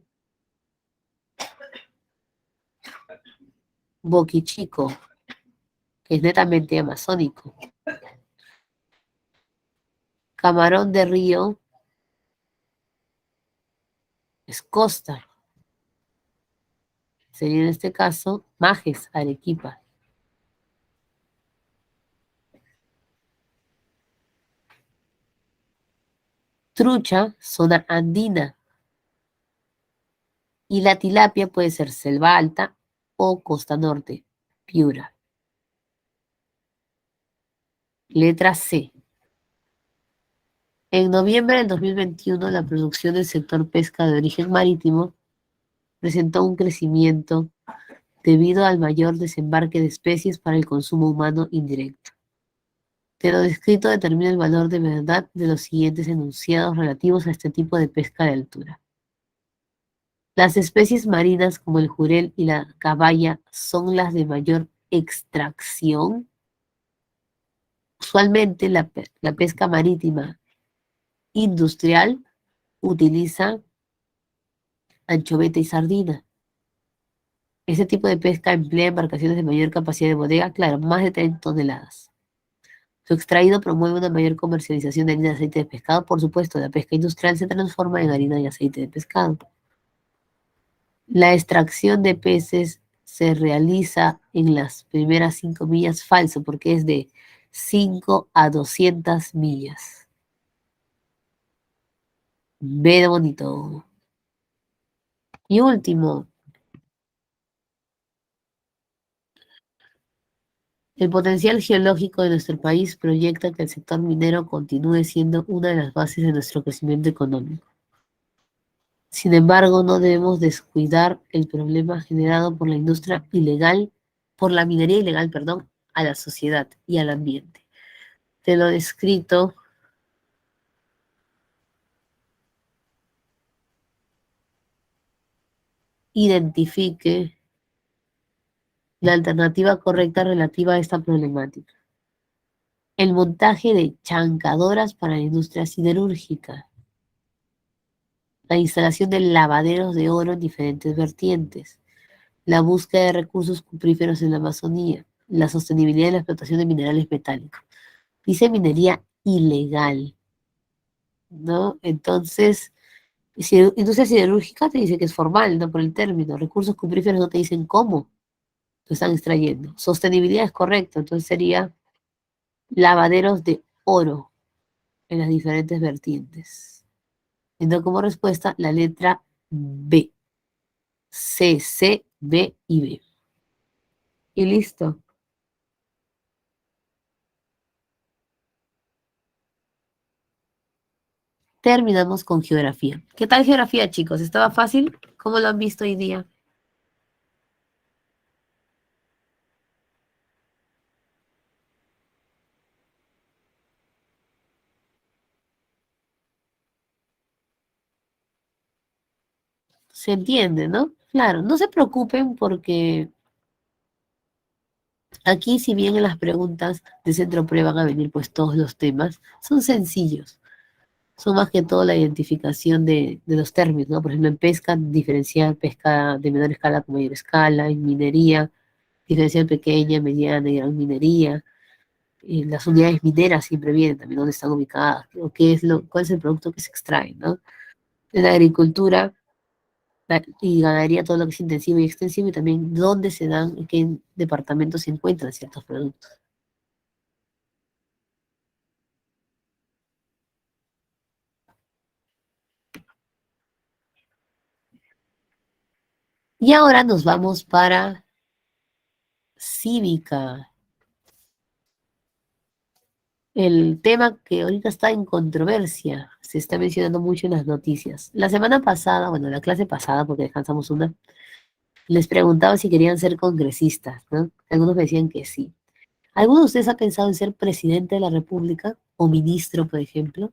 Boquichico, que es netamente amazónico. Camarón de Río es costa. Sería en este caso Majes, Arequipa. Trucha, zona andina. Y la tilapia puede ser selva alta o costa norte, Piura. Letra C. En noviembre del 2021, la producción del sector pesca de origen marítimo presentó un crecimiento debido al mayor desembarque de especies para el consumo humano indirecto. De lo descrito determina el valor de verdad de los siguientes enunciados relativos a este tipo de pesca de altura. Las especies marinas como el jurel y la caballa son las de mayor extracción. Usualmente la pesca marítima industrial utiliza anchoveta y sardina. Este tipo de pesca emplea embarcaciones de mayor capacidad de bodega, claro, más de 30 toneladas. Su extraído promueve una mayor comercialización de harina de aceite de pescado. Por supuesto, la pesca industrial se transforma en harina y aceite de pescado. La extracción de peces se realiza en las primeras 5 millas, falso, porque es de 5 a 200 millas. Ve de bonito. Y último, el potencial geológico de nuestro país proyecta que el sector minero continúe siendo una de las bases de nuestro crecimiento económico. Sin embargo, no debemos descuidar el problema generado por la industria ilegal, por la minería ilegal, perdón, a la sociedad y al ambiente. De lo descrito, identifique la alternativa correcta relativa a esta problemática. El montaje de chancadoras para la industria siderúrgica. La instalación de lavaderos de oro en diferentes vertientes. La búsqueda de recursos cupríferos en la Amazonía. La sostenibilidad de la explotación de minerales metálicos. Dice minería ilegal, ¿no? Entonces, industria siderúrgica te dice que es formal, ¿no? Por el término. Recursos cupríferos no te dicen cómo lo están extrayendo. Sostenibilidad es correcto, entonces sería lavaderos de oro en las diferentes vertientes. Entonces, como respuesta, la letra B. C, C, B y B. Y listo. Terminamos con geografía. ¿Qué tal geografía, chicos? ¿Estaba fácil? ¿Cómo lo han visto hoy día? Se entiende, ¿no? Claro, no se preocupen porque aquí, si bien en las preguntas de centro pre van a venir pues todos los temas, son sencillos. Son más que todo la identificación de los términos, ¿no? Por ejemplo, en pesca, diferenciar pesca de menor escala con mayor escala, en minería, diferenciar pequeña, mediana y gran minería. Las unidades mineras siempre vienen también, dónde están ubicadas, o cuál es el producto que se extrae, ¿no? En la agricultura y ganadería, todo lo que es intensivo y extensivo, y también dónde se dan, en qué departamentos se encuentran ciertos productos. Y ahora nos vamos para cívica. El tema que ahorita está en controversia, se está mencionando mucho en las noticias. La semana pasada, bueno, la clase pasada, porque descansamos una, les preguntaba si querían ser congresistas, ¿no? Algunos me decían que sí. ¿Alguno de ustedes ha pensado en ser presidente de la República o ministro, por ejemplo?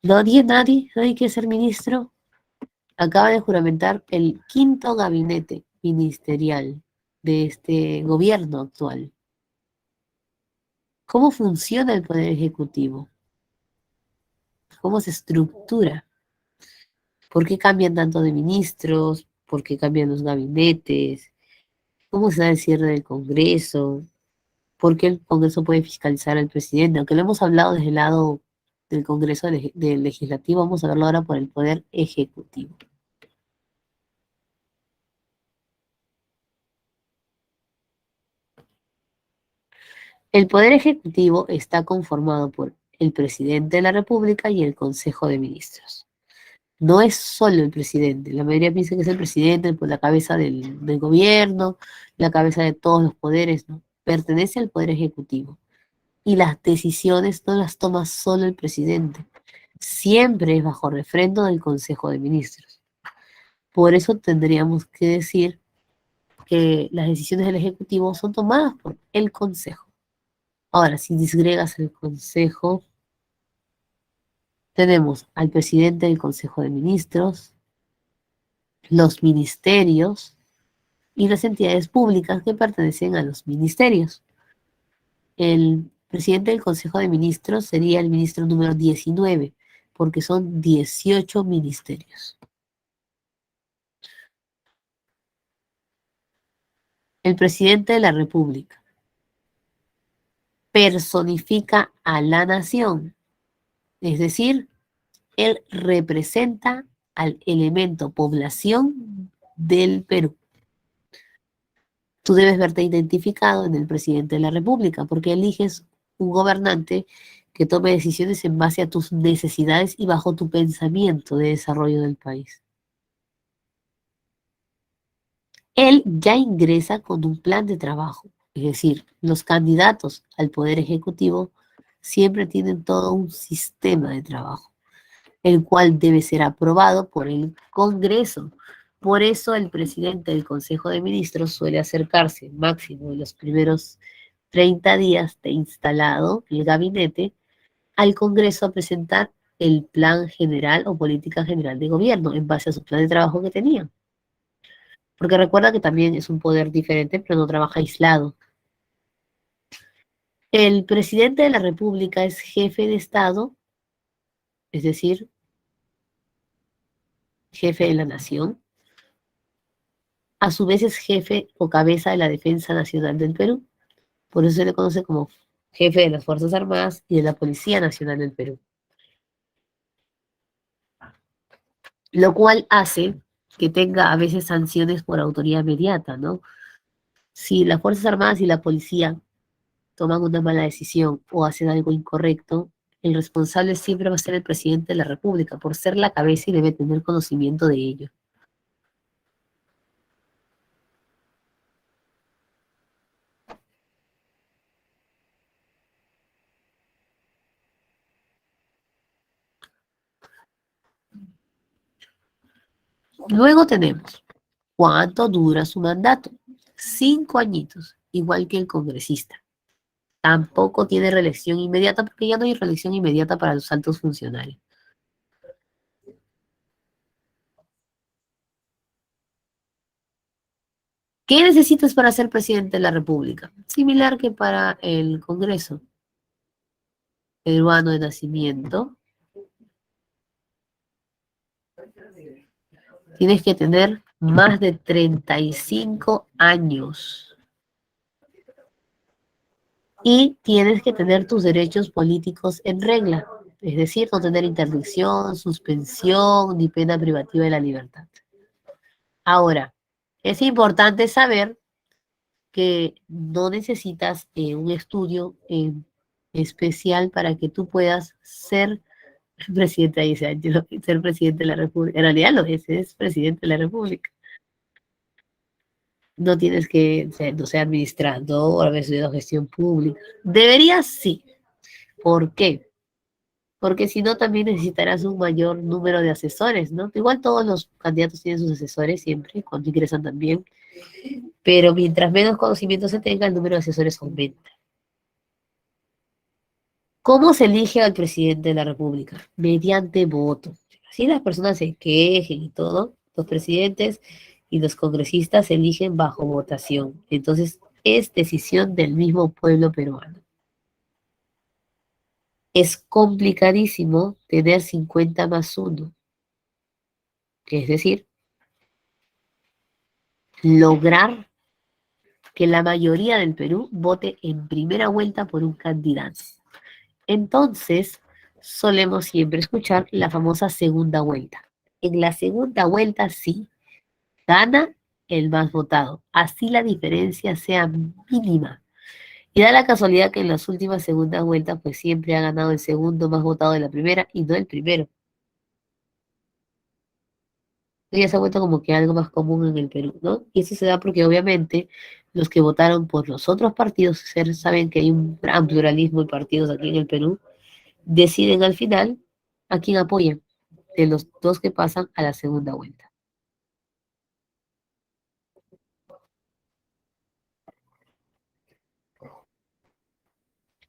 Nadie quiere ser ministro. Acaba de juramentar el quinto gabinete ministerial de este gobierno actual. ¿Cómo funciona el Poder Ejecutivo? ¿Cómo se estructura? ¿Por qué cambian tanto de ministros? ¿Por qué cambian los gabinetes? ¿Cómo se da el cierre del Congreso? ¿Por qué el Congreso puede fiscalizar al presidente? Aunque lo hemos hablado desde el lado del Congreso del Legislativo, vamos a verlo ahora por el Poder Ejecutivo. El Poder Ejecutivo está conformado por el Presidente de la República y el Consejo de Ministros. No es solo el presidente, la mayoría piensa que es el presidente, pues la cabeza del gobierno, la cabeza de todos los poderes, ¿no? Pertenece al Poder Ejecutivo. Y las decisiones no las toma solo el presidente, siempre es bajo refrendo del Consejo de Ministros. Por eso tendríamos que decir que las decisiones del Ejecutivo son tomadas por el Consejo. Ahora, si disgregas el Consejo, tenemos al presidente del Consejo de Ministros, los ministerios, y las entidades públicas que pertenecen a los ministerios. El presidente del Consejo de Ministros sería el ministro número 19, porque son 18 ministerios. El presidente de la República personifica a la nación, es decir, él representa al elemento población del Perú. Tú debes verte identificado en el presidente de la República, porque eliges un gobernante que tome decisiones en base a tus necesidades y bajo tu pensamiento de desarrollo del país. Él ya ingresa con un plan de trabajo, es decir, los candidatos al Poder Ejecutivo siempre tienen todo un sistema de trabajo, el cual debe ser aprobado por el Congreso. Por eso el presidente del Consejo de Ministros suele acercarse máximo en los primeros 30 días de instalado el gabinete al Congreso a presentar el plan general o política general de gobierno en base a su plan de trabajo que tenían. Porque recuerda que también es un poder diferente, pero no trabaja aislado. El presidente de la República es jefe de Estado, es decir, jefe de la nación. A su vez es jefe o cabeza de la Defensa Nacional del Perú. Por eso se le conoce como jefe de las Fuerzas Armadas y de la Policía Nacional del Perú. Lo cual hace que tenga a veces sanciones por autoría inmediata, ¿no? Si las Fuerzas Armadas y la policía toman una mala decisión o hacen algo incorrecto, el responsable siempre va a ser el presidente de la República, por ser la cabeza y debe tener conocimiento de ello. Luego tenemos, ¿cuánto dura su mandato? 5 añitos, igual que el congresista. Tampoco tiene reelección inmediata, porque ya no hay reelección inmediata para los altos funcionarios. ¿Qué necesitas para ser presidente de la República? Similar que para el Congreso. Peruano de nacimiento. Tienes que tener más de 35 años. Y tienes que tener tus derechos políticos en regla. Es decir, no tener interdicción, suspensión, ni pena privativa de la libertad. Ahora, es importante saber que no necesitas un estudio especial para que tú puedas ser presidente, ahí dice Ángelo, ser presidente de la República. En realidad lo es presidente de la República. No tienes que ser, no ser administrador, haber estudiado gestión pública. Deberías sí. ¿Por qué? Porque si no también necesitarás un mayor número de asesores, ¿no? Igual todos los candidatos tienen sus asesores siempre, cuando ingresan también. Pero mientras menos conocimiento se tenga, el número de asesores aumenta. ¿Cómo se elige al presidente de la República? Mediante voto. Así las personas se quejen y todo, los presidentes y los congresistas se eligen bajo votación. Entonces, es decisión del mismo pueblo peruano. Es complicadísimo tener 50 más 1. Es decir, lograr que la mayoría del Perú vote en primera vuelta por un candidato. Entonces, solemos siempre escuchar la famosa segunda vuelta. En la segunda vuelta, sí, gana el más votado. Así la diferencia sea mínima. Y da la casualidad que en las últimas segundas vueltas, pues siempre ha ganado el segundo más votado de la primera y no el primero. Ya se ha vuelto como que algo más común en el Perú, ¿no? Y eso se da porque obviamente los que votaron por los otros partidos, saben que hay un gran pluralismo de partidos aquí en el Perú, deciden al final a quién apoyan de los dos que pasan a la segunda vuelta.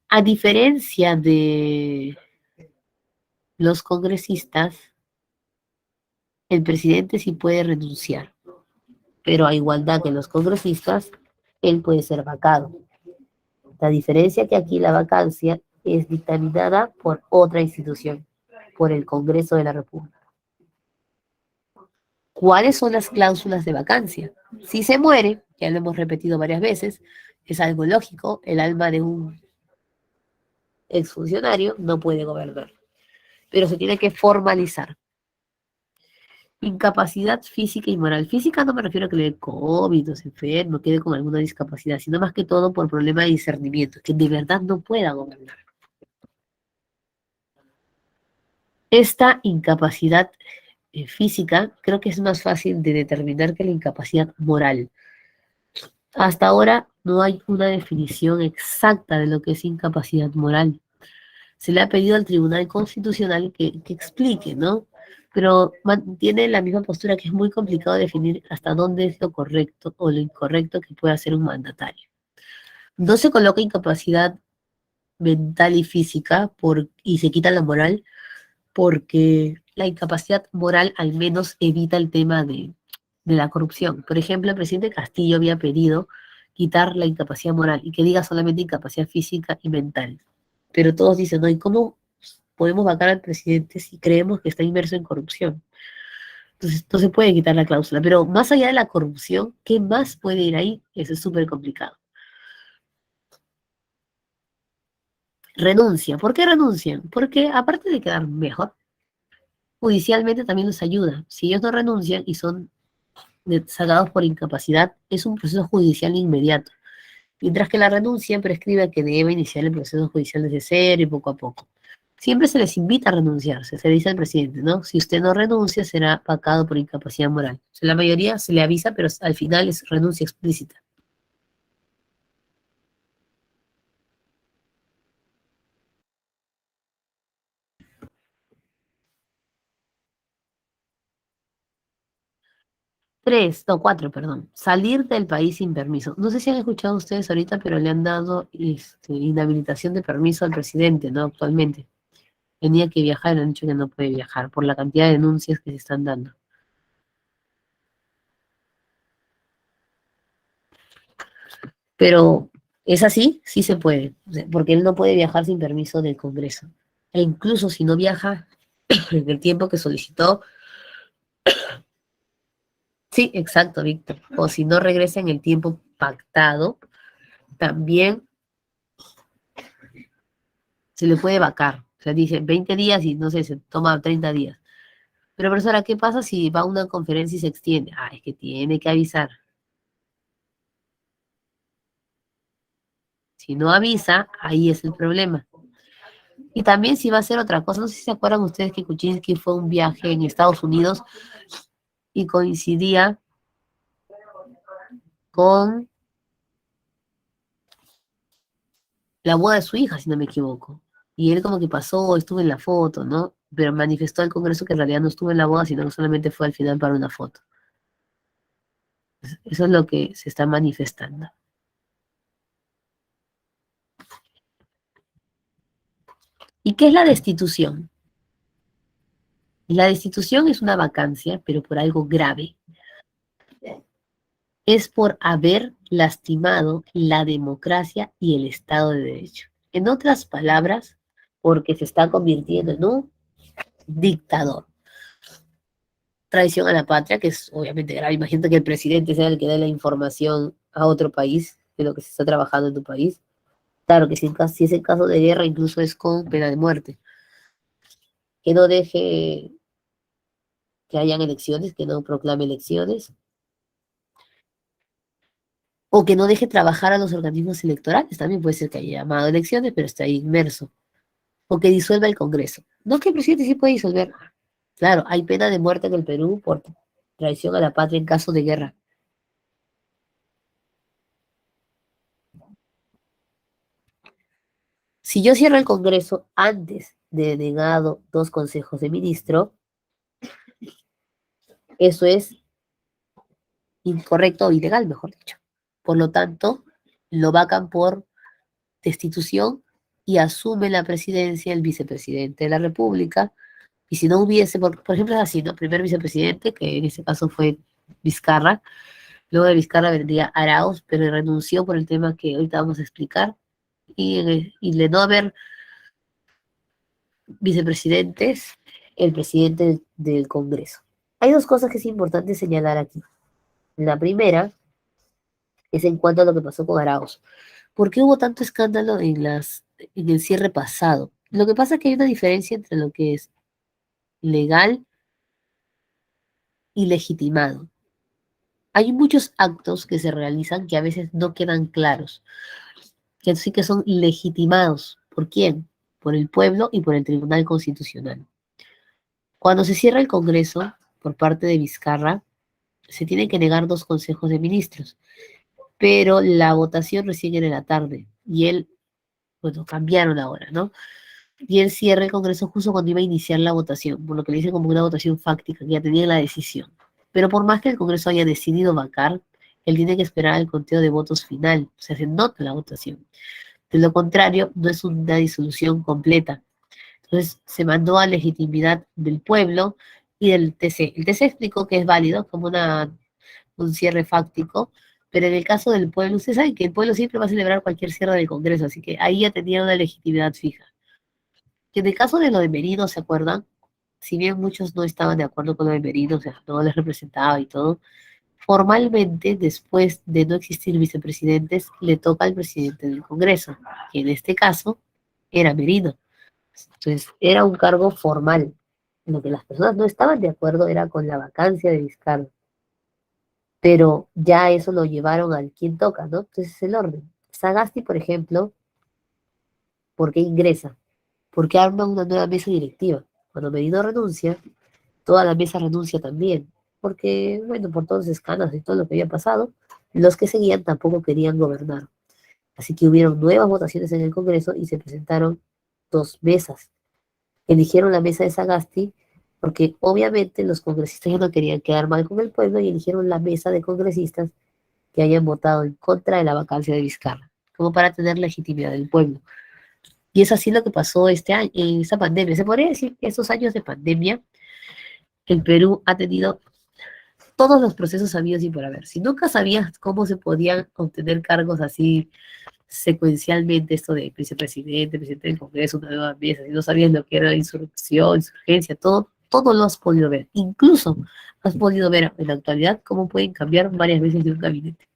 A diferencia de los congresistas, el presidente sí puede renunciar. pero a igualdad que los congresistas, él puede ser vacado. La diferencia que aquí la vacancia es dictaminada por otra institución, por el Congreso de la República. ¿Cuáles son las cláusulas de vacancia? Si se muere, ya lo hemos repetido varias veces, es algo lógico, el alma de un exfuncionario no puede gobernar, pero se tiene que formalizar. Incapacidad física y moral. Física no me refiero a que le dé COVID o se enferme o quede con alguna discapacidad, sino más que todo por problema de discernimiento, que de verdad no pueda gobernar. Esta incapacidad física creo que es más fácil de determinar que la incapacidad moral. Hasta ahora no hay una definición exacta de lo que es incapacidad moral. Se le ha pedido al Tribunal Constitucional que explique, ¿no? Pero mantiene la misma postura que es muy complicado definir hasta dónde es lo correcto o lo incorrecto que puede hacer un mandatario. No se coloca incapacidad mental y física y se quita la moral porque la incapacidad moral al menos evita el tema de la corrupción. Por ejemplo, el presidente Castillo había pedido quitar la incapacidad moral y que diga solamente incapacidad física y mental. Pero todos dicen, no, ¿y cómo podemos vacar al presidente si creemos que está inmerso en corrupción? Entonces, no se puede quitar la cláusula. Pero más allá de la corrupción, ¿qué más puede ir ahí? Eso es súper complicado. Renuncia. ¿Por qué renuncian? Porque aparte de quedar mejor, judicialmente también les ayuda. Si ellos no renuncian y son sacados por incapacidad, es un proceso judicial inmediato. Mientras que la renuncia prescribe que debe iniciar el proceso judicial desde cero y poco a poco. Siempre se les invita a renunciar, se dice al presidente, ¿no? Si usted no renuncia, será vacado por incapacidad moral. O sea, la mayoría se le avisa, pero al final es renuncia explícita. Cuatro, perdón. Salir del país sin permiso. No sé si han escuchado ustedes ahorita, pero le han dado inhabilitación de permiso al presidente, ¿no? Actualmente. Tenía que viajar y le han dicho que no puede viajar por la cantidad de denuncias que se están dando. Pero es así, sí se puede, o sea, porque él no puede viajar sin permiso del Congreso. E incluso si no viaja en el tiempo que solicitó, sí, exacto, Víctor, o si no regresa en el tiempo pactado, también se le puede vacar. O sea, dice 20 días y no sé, se toma 30 días. Pero profesora, ¿qué pasa si va a una conferencia y se extiende? Ah, es que tiene que avisar. Si no avisa, ahí es el problema. Y también si va a hacer otra cosa, no sé si se acuerdan ustedes que Kuczynski fue a un viaje en Estados Unidos y coincidía con la boda de su hija, si no me equivoco. Y él como que pasó, estuvo en la foto, ¿no? Pero manifestó al Congreso que en realidad no estuvo en la boda, sino que solamente fue al final para una foto. Eso es lo que se está manifestando. ¿Y qué es la destitución? La destitución es una vacancia, pero por algo grave. Es por haber lastimado la democracia y el Estado de Derecho. En otras palabras, porque se está convirtiendo en un dictador. Traición a la patria, que es obviamente grave. Imagínate que el presidente sea el que dé la información a otro país de lo que se está trabajando en tu país. Claro que si es el caso de guerra, incluso es con pena de muerte. Que no deje que hayan elecciones, que no proclame elecciones, o que no deje trabajar a los organismos electorales, también puede ser que haya llamado a elecciones, pero está ahí inmerso, o que disuelva el Congreso. No, que el presidente sí puede disolver. Claro, hay pena de muerte en el Perú por traición a la patria en caso de guerra. Si yo cierro el Congreso antes de denegado 2 consejos de ministro, eso es incorrecto o ilegal, mejor dicho. Por lo tanto, lo vacan por destitución y asume la presidencia el vicepresidente de la República. Y si no hubiese, por ejemplo, es así, ¿no? Primer vicepresidente, que en ese caso fue Vizcarra, Luego de Vizcarra vendría Arauz, pero renunció por el tema que ahorita vamos a explicar. Y de no haber vicepresidentes, el presidente del Congreso. Hay dos cosas que es importante señalar aquí. La primera es en cuanto a lo que pasó con Arauz. ¿Por qué hubo tanto escándalo en el cierre pasado? Lo que pasa es que hay una diferencia entre lo que es legal y legitimado. Hay muchos actos que se realizan que a veces no quedan claros, que sí que son legitimados. ¿Por quién? Por el pueblo y por el Tribunal Constitucional. Cuando se cierra el Congreso por parte de Vizcarra, se tienen que negar 2 consejos de ministros, pero la votación recién era en la tarde y él, bueno, cambiaron la hora, ¿no? Y él cierra el Congreso justo cuando iba a iniciar la votación, por lo que le dicen como una votación fáctica, que ya tenía la decisión. Pero por más que el Congreso haya decidido vacar, él tiene que esperar el conteo de votos final, o sea, se nota la votación. De lo contrario, no es una disolución completa. Entonces, se mandó a legitimidad del pueblo y del TC. El TC explicó que es válido como un cierre fáctico, pero en el caso del pueblo, ustedes saben que el pueblo siempre va a celebrar cualquier cierre del Congreso, así que ahí ya tenía una legitimidad fija. Y en el caso de lo de Merino, ¿se acuerdan? Si bien muchos no estaban de acuerdo con lo de Merino, o sea, no les representaba y todo, formalmente, después de no existir vicepresidentes, le toca al presidente del Congreso, que en este caso era Merino. Entonces, era un cargo formal. En lo que las personas no estaban de acuerdo era con la vacancia de Vizcarra. Pero ya eso lo llevaron al quien toca, ¿no? Entonces es el orden. Sagasti, por ejemplo, ¿por qué ingresa? Porque arma una nueva mesa directiva. Cuando Merino renuncia, toda la mesa renuncia también. Porque, bueno, por todos los escándalos y todo lo que había pasado, los que seguían tampoco querían gobernar. Así que hubieron nuevas votaciones en el Congreso y se presentaron 2 mesas. Eligieron la mesa de Sagasti porque obviamente los congresistas ya no querían quedar mal con el pueblo y eligieron la mesa de congresistas que hayan votado en contra de la vacancia de Vizcarra, como para tener legitimidad del pueblo. Y es así lo que pasó este año, en esta pandemia. Se podría decir que estos años de pandemia, el Perú ha tenido todos los procesos habidos y por haber. Si nunca sabías cómo se podían obtener cargos así secuencialmente, esto de vicepresidente, presidente del Congreso, una nueva mesa, si no sabías lo que era insurrección, insurgencia, todo lo has podido ver. Incluso has podido ver en la actualidad cómo pueden cambiar varias veces de un gabinete.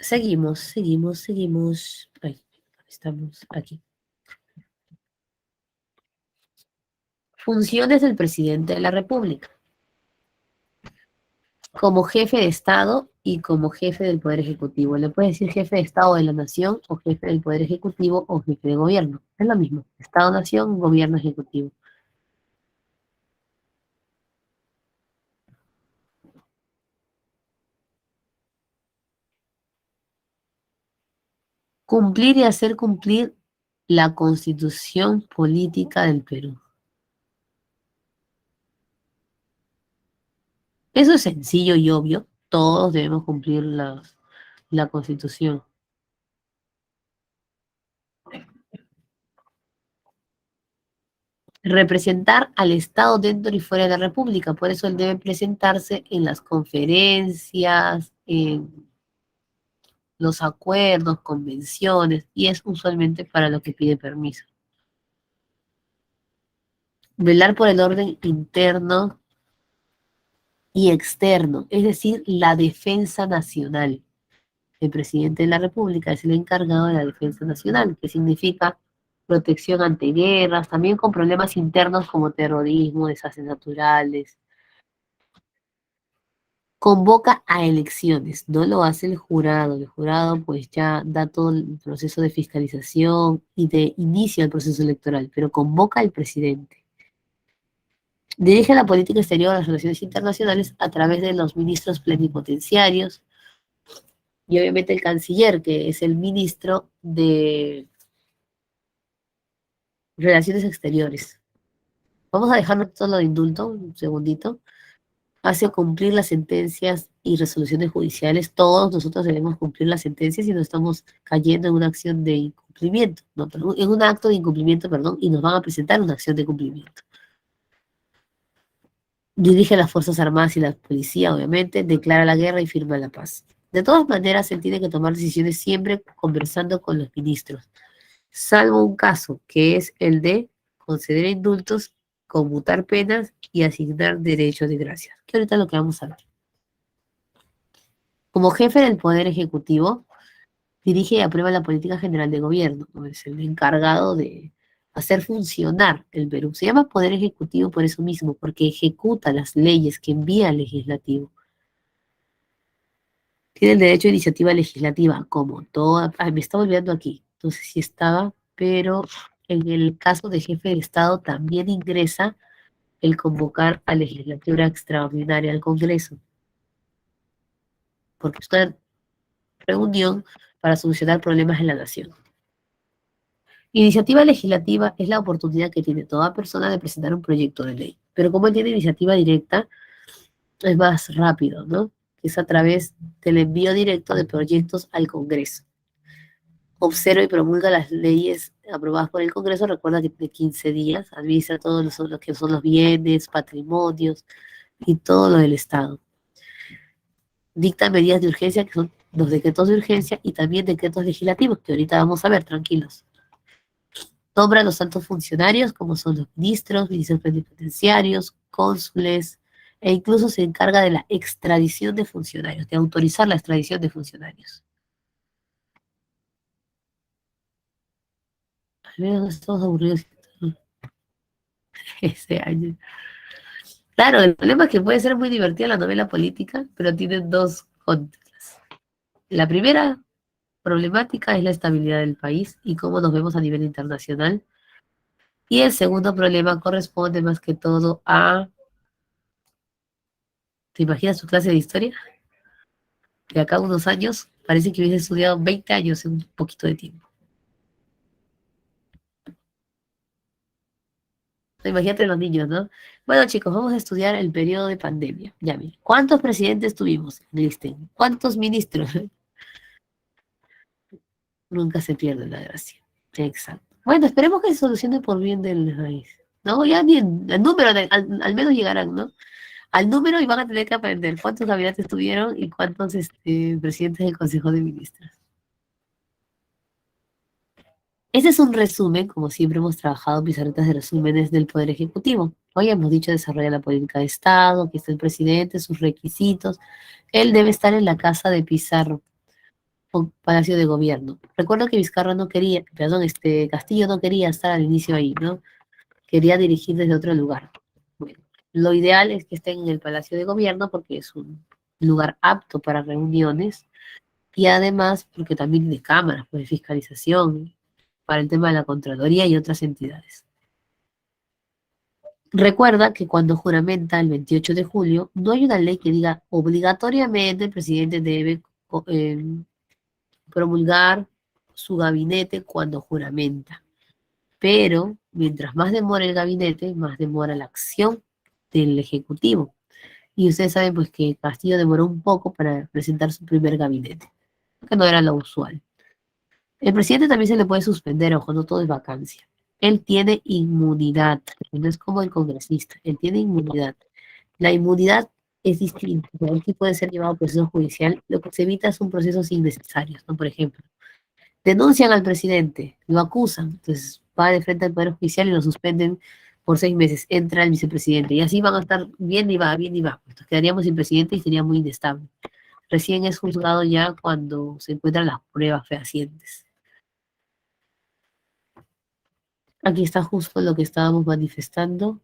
Seguimos. Ay, estamos aquí. Funciones del presidente de la República. Como jefe de Estado y como jefe del Poder Ejecutivo. Le puedes decir jefe de Estado de la Nación o jefe del Poder Ejecutivo o jefe de Gobierno. Es lo mismo. Estado-Nación, Gobierno Ejecutivo. Cumplir y hacer cumplir la Constitución Política del Perú. Eso es sencillo y obvio. Todos debemos cumplir la Constitución. Representar al Estado dentro y fuera de la República. Por eso él debe presentarse en las conferencias, en los acuerdos, convenciones, y es usualmente para lo que pide permiso. Velar por el orden interno y externo, es decir, la defensa nacional. El presidente de la República es el encargado de la defensa nacional, que significa protección ante guerras, también con problemas internos como terrorismo, desastres naturales. Convoca a elecciones, no lo hace el jurado pues ya da todo el proceso de fiscalización y de inicio del proceso electoral, pero convoca al presidente. Dirige la política exterior, las relaciones internacionales a través de los ministros plenipotenciarios y obviamente el canciller, que es el ministro de Relaciones Exteriores. Vamos a dejarnos todo lo de indulto, un segundito. hace cumplir las sentencias y resoluciones judiciales. Todos nosotros debemos cumplir las sentencias y no estamos cayendo en una acción de incumplimiento, no, perdón, en un acto de incumplimiento, perdón, y nos van a presentar una acción de cumplimiento. Dirige a las Fuerzas Armadas y la policía, obviamente, declara la guerra y firma la paz. De todas maneras, se tiene que tomar decisiones siempre conversando con los ministros, salvo un caso, que es el de conceder indultos, conmutar penas y asignar derechos de gracia, que ahorita es lo que vamos a ver. Como jefe del Poder Ejecutivo, dirige y aprueba la política general de gobierno, ¿no? Es el encargado de hacer funcionar el Perú. Se llama Poder Ejecutivo por eso mismo, porque ejecuta las leyes que envía al legislativo. Tiene el derecho de iniciativa legislativa, como toda... Ay, me estaba olvidando aquí, no sé si estaba, pero en el caso de jefe de Estado también ingresa el convocar a legislatura extraordinaria al Congreso, porque es una reunión para solucionar problemas en la nación. Iniciativa legislativa es la oportunidad que tiene toda persona de presentar un proyecto de ley, pero como él tiene iniciativa directa, es más rápido, ¿no? Es a través del envío directo de proyectos al Congreso. Observa y promulga las leyes aprobadas por el Congreso. Recuerda que de 15 días administra todo lo que son los bienes, patrimonios y todo lo del Estado. Dicta medidas de urgencia, que son los decretos de urgencia, y también decretos legislativos, que ahorita vamos a ver, tranquilos. Nombra a los altos funcionarios, como son los ministros, ministros plenipotenciarios, cónsules, e incluso se encarga de la extradición de funcionarios, de autorizar la extradición de funcionarios. Al menos no estamos aburridos ese año. Claro, el problema es que puede ser muy divertida la novela política, pero tiene dos contras. La primera problemática es la estabilidad del país y cómo nos vemos a nivel internacional. Y el segundo problema corresponde más que todo a... ¿Te imaginas su clase de historia? De acá a unos años, parece que hubiese estudiado 20 años en un poquito de tiempo. Imagínate los niños, ¿no? Bueno, chicos, vamos a estudiar el periodo de pandemia. Ya miren, ¿cuántos presidentes tuvimos? Listen. ¿Cuántos ministros? Nunca se pierde la gracia. Exacto. Bueno, esperemos que se solucione por bien del país. No, ya ni el número, al menos llegarán, ¿no? Al número y van a tener que aprender cuántos gabinetes tuvieron y cuántos presidentes del Consejo de Ministros. Este es un resumen, como siempre hemos trabajado en pizarritas de resúmenes del Poder Ejecutivo. Hoy hemos dicho desarrolla la política de Estado, aquí está el presidente, sus requisitos. Él debe estar en la casa de Pizarro, o Palacio de Gobierno. Recuerdo que Vizcarra no quería, perdón, Castillo no quería estar al inicio ahí, ¿no? Quería dirigir desde otro lugar. Bueno, lo ideal es que estén en el Palacio de Gobierno porque es un lugar apto para reuniones y además porque también tiene cámaras pues, de fiscalización para el tema de la Contraloría y otras entidades. Recuerda que cuando juramenta el 28 de julio, no hay una ley que diga obligatoriamente el presidente debe promulgar su gabinete cuando juramenta. Pero mientras más demora el gabinete, más demora la acción del Ejecutivo. Y ustedes saben pues que Castillo demoró un poco para presentar su primer gabinete, que no era lo usual. El presidente también se le puede suspender, ojo, no todo es vacancia. Él tiene inmunidad, no es como el congresista, él tiene inmunidad. La inmunidad es distinta, él sí puede ser llevado a proceso judicial, lo que se evita son procesos innecesarios, ¿no? Por ejemplo, denuncian al presidente, lo acusan, entonces va de frente al Poder Judicial y lo suspenden por 6 meses, entra el vicepresidente, y así van a estar bien y va, bien y va. Entonces quedaríamos sin presidente y sería muy inestable. Recién es juzgado ya cuando se encuentran las pruebas fehacientes. Aquí está justo lo que estábamos manifestando,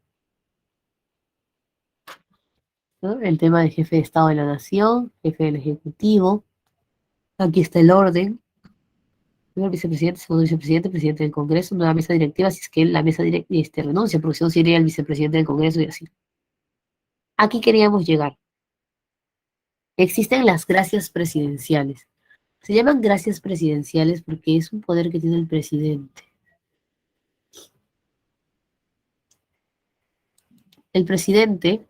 ¿no? El tema del jefe de Estado de la Nación, jefe del Ejecutivo. Aquí está el orden. Primer vicepresidente, segundo vicepresidente, presidente del Congreso, nueva mesa directiva, si es que la mesa directiva renuncia, porque si no sería el vicepresidente del Congreso y así. Aquí queríamos llegar. Existen las gracias presidenciales. Se llaman gracias presidenciales porque es un poder que tiene el presidente. El presidente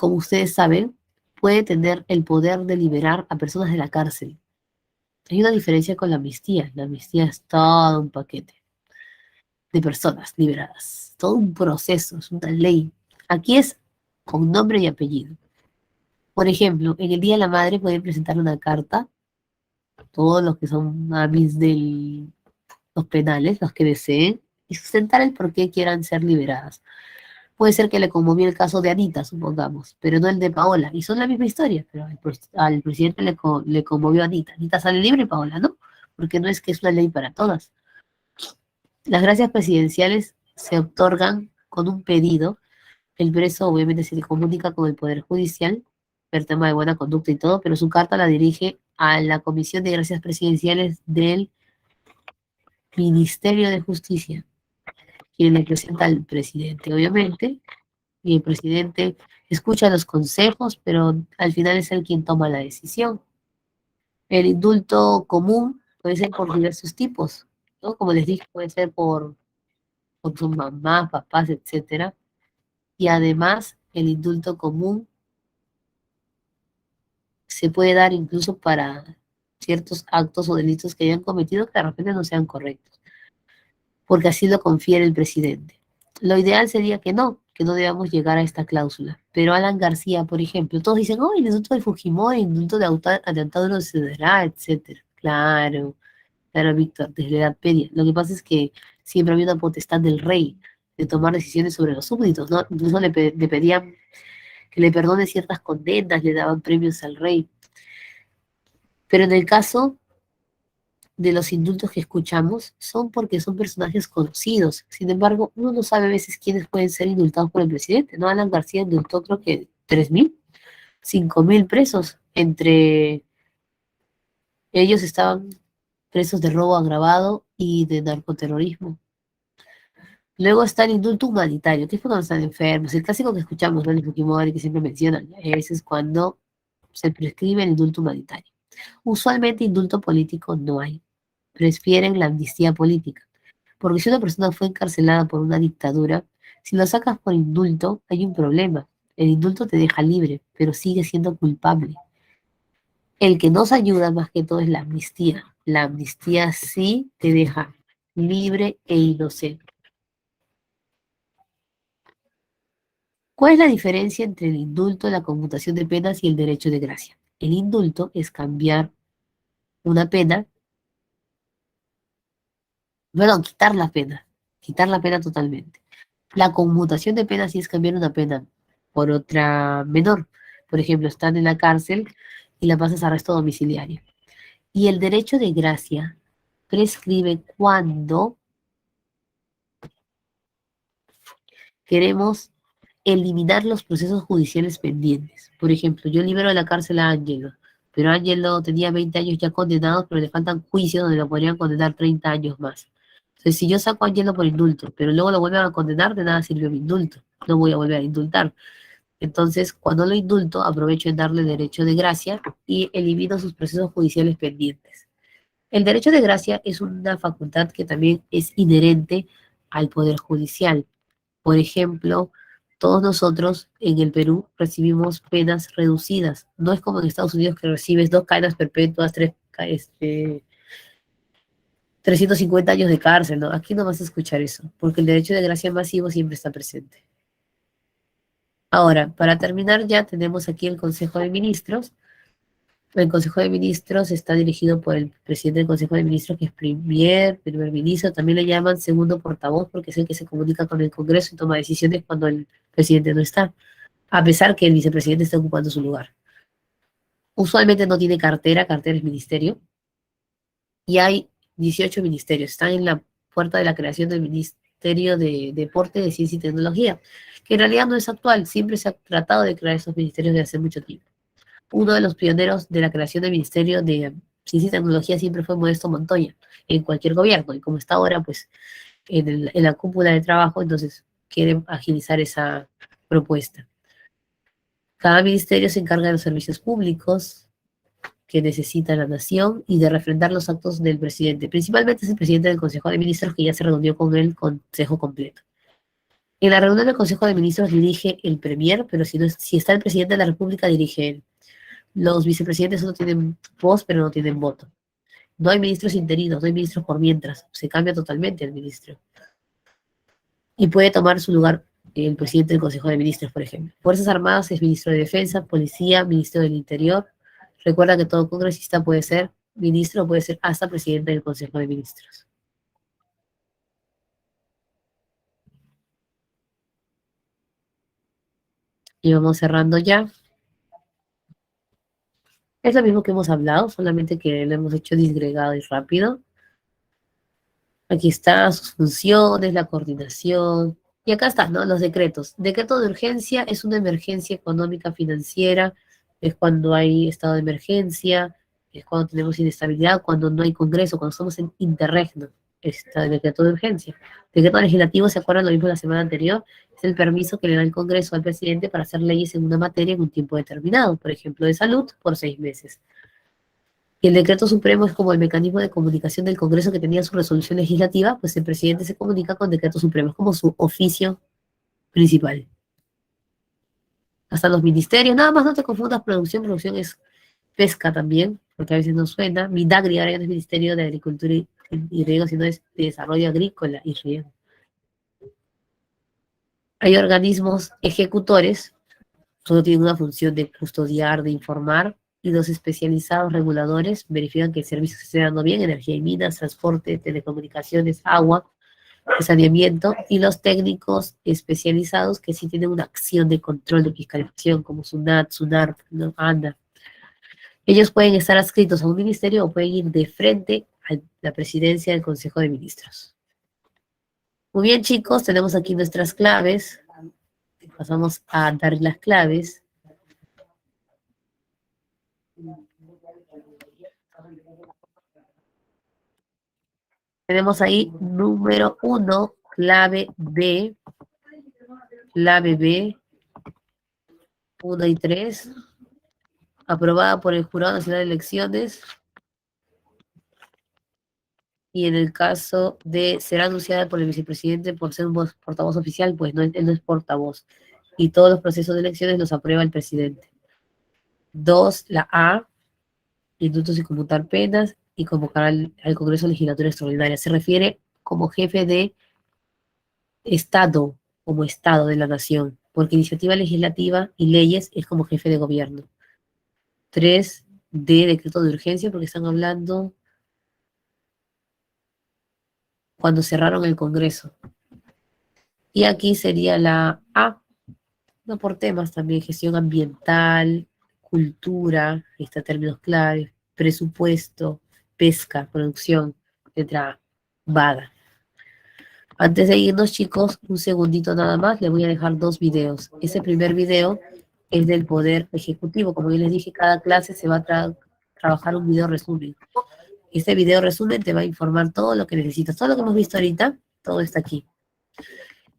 como ustedes saben, puede tener el poder de liberar a personas de la cárcel. Hay una diferencia con la amnistía. La amnistía es todo un paquete de personas liberadas. Todo un proceso, es una ley. Aquí es con nombre y apellido. Por ejemplo, en el Día de la Madre pueden presentar una carta, todos los que son amis de los penales, los que deseen, y sustentar el por qué quieran ser liberadas. Puede ser que le conmovió el caso de Anita, supongamos, pero no el de Paola. Y son la misma historia, pero al presidente le conmovió a Anita. Anita sale libre y Paola no, porque no es que es una ley para todas. Las gracias presidenciales se otorgan con un pedido. El preso obviamente se le comunica con el Poder Judicial, el tema de buena conducta y todo, pero su carta la dirige a la Comisión de Gracias Presidenciales del Ministerio de Justicia, quien le presenta al presidente, obviamente, y el presidente escucha los consejos, pero al final es él quien toma la decisión. El indulto común puede ser por diversos tipos, ¿no? Como les dije, puede ser por sus mamás, papás, etcétera. Y además, el indulto común se puede dar incluso para ciertos actos o delitos que hayan cometido que de repente no sean correctos, porque así lo confiere el presidente. Lo ideal sería que no debamos llegar a esta cláusula. Pero Alan García, por ejemplo, todos dicen, oh, el indulto de Fujimori, el indulto de atentado no se dará, etcétera. Claro, claro, Víctor, desde la Edad Media. Lo que pasa es que siempre había una potestad del rey de tomar decisiones sobre los súbditos, ¿no? Incluso le pedían que le perdone ciertas condenas, le daban premios al rey. Pero en el caso de los indultos que escuchamos, son porque son personajes conocidos. Sin embargo, uno no sabe a veces quiénes pueden ser indultados por el presidente, ¿no? Alan García indultó creo que 3.000, 5.000 presos. Entre ellos estaban presos de robo agravado y de narcoterrorismo. Luego está el indulto humanitario, que es cuando están enfermos. El clásico que escuchamos, ¿no? El Fujimori, que siempre mencionan. Ese es cuando se prescribe el indulto humanitario. Usualmente indulto político no hay. Prefieren la amnistía política. Porque si una persona fue encarcelada por una dictadura, si lo sacas por indulto, hay un problema. El indulto te deja libre, pero sigue siendo culpable. El que nos ayuda más que todo es la amnistía. La amnistía sí te deja libre e inocente. ¿Cuál es la diferencia entre el indulto, la conmutación de penas y el derecho de gracia? El indulto es cambiar una pena, perdón, quitar la pena totalmente. La conmutación de pena sí es cambiar una pena por otra menor. Por ejemplo, están en la cárcel y la pasas a arresto domiciliario. Y el derecho de gracia prescribe cuando queremos eliminar los procesos judiciales pendientes. Por ejemplo, yo libero de la cárcel a Ángelo, pero Ángelo tenía 20 años ya condenados, pero le faltan juicios donde lo podrían condenar 30 años más. Entonces, si yo saco a Ángelo por indulto, pero luego lo vuelven a condenar, de nada sirvió mi indulto. No voy a volver a indultar. Entonces, cuando lo indulto, aprovecho en darle derecho de gracia y elimino sus procesos judiciales pendientes. El derecho de gracia es una facultad que también es inherente al Poder Judicial. Por ejemplo, todos nosotros en el Perú recibimos penas reducidas. No es como en Estados Unidos que recibes 2 cadenas perpetuas, 350 años de cárcel, ¿no? Aquí no vas a escuchar eso, porque el derecho de gracia masivo siempre está presente. Ahora, para terminar ya tenemos aquí el Consejo de Ministros. El Consejo de Ministros está dirigido por el presidente del Consejo de Ministros, que es primer ministro, también le llaman segundo portavoz, porque es el que se comunica con el Congreso y toma decisiones cuando el presidente no está, a pesar que el vicepresidente está ocupando su lugar. Usualmente no tiene cartera es ministerio, y hay 18 ministerios. Están en la puerta de la creación del Ministerio de Deporte, de Ciencia y Tecnología, que en realidad no es actual, siempre se ha tratado de crear esos ministerios desde hace mucho tiempo. Uno de los pioneros de la creación del Ministerio de Ciencia y Tecnología siempre fue Modesto Montoya, en cualquier gobierno, y como está ahora, pues, en la cúpula de trabajo, entonces quieren agilizar esa propuesta. Cada ministerio se encarga de los servicios públicos que necesita la nación y de refrendar los actos del presidente. Principalmente es el presidente del Consejo de Ministros, que ya se reunió con el Consejo completo. En la reunión del Consejo de Ministros dirige el Premier, pero si está el presidente de la República, dirige él. Los vicepresidentes solo tienen voz, pero no tienen voto. No hay ministros interinos, no hay ministros por mientras. Se cambia totalmente el ministro. Y puede tomar su lugar el presidente del Consejo de Ministros, por ejemplo. Fuerzas Armadas es ministro de Defensa, Policía, ministro del Interior. Recuerda que todo congresista puede ser ministro, puede ser hasta presidente del Consejo de Ministros. Y vamos cerrando ya. Es lo mismo que hemos hablado, solamente que lo hemos hecho disgregado y rápido. Aquí están sus funciones, la coordinación. Y acá están, ¿no? Los decretos. Decreto de urgencia es una emergencia económica financiera, es cuando hay estado de emergencia, es cuando tenemos inestabilidad, cuando no hay congreso, cuando estamos en interregno. Está el decreto de urgencia. Decreto legislativo, ¿se acuerdan lo mismo la semana anterior? Es el permiso que le da el Congreso al presidente para hacer leyes en una materia en un tiempo determinado, por ejemplo, de salud, por 6 meses. Y el decreto supremo es como el mecanismo de comunicación del Congreso que tenía su resolución legislativa, pues el presidente se comunica con decreto supremo, es como su oficio principal. Hasta los ministerios, nada más no te confundas, producción es pesca también, porque a veces no suena. Midagri ahora ya no es Ministerio de Agricultura y Riego, sino es de Desarrollo Agrícola y Riego. Hay organismos ejecutores, solo tienen una función de custodiar, de informar, y los especializados reguladores verifican que el servicio se esté dando bien, energía y minas, transporte, telecomunicaciones, agua, saneamiento, y los técnicos especializados que sí tienen una acción de control de fiscalización, como SUNAT, SUNARP, ¿no? ANDA. Ellos pueden estar adscritos a un ministerio o pueden ir de frente a la presidencia del Consejo de Ministros. Muy bien, chicos, tenemos aquí nuestras claves. Pasamos a dar las claves. Tenemos ahí número 1, clave B, 1 y 3, aprobada por el Jurado Nacional de Elecciones, y en el caso de ser anunciada por el vicepresidente por ser un portavoz oficial, pues no, él no es portavoz, y todos los procesos de elecciones los aprueba el presidente. 2, la A, indultos y conmutar penas, y convocar al Congreso Legislatura Extraordinaria. Se refiere como jefe de Estado, como Estado de la Nación, porque iniciativa legislativa y leyes es como jefe de gobierno. 3, de decreto de urgencia, porque están hablando cuando cerraron el Congreso. Y aquí sería la A, no por temas también, gestión ambiental, cultura, está términos claves, presupuesto, pesca, producción, letra VADA. Antes de irnos, chicos, un segundito nada más, les voy a dejar 2 videos. Ese primer video es del Poder Ejecutivo. Como yo les dije, cada clase se va a trabajar un video resumen. Este video resumen te va a informar todo lo que necesitas. Todo lo que hemos visto ahorita, todo está aquí.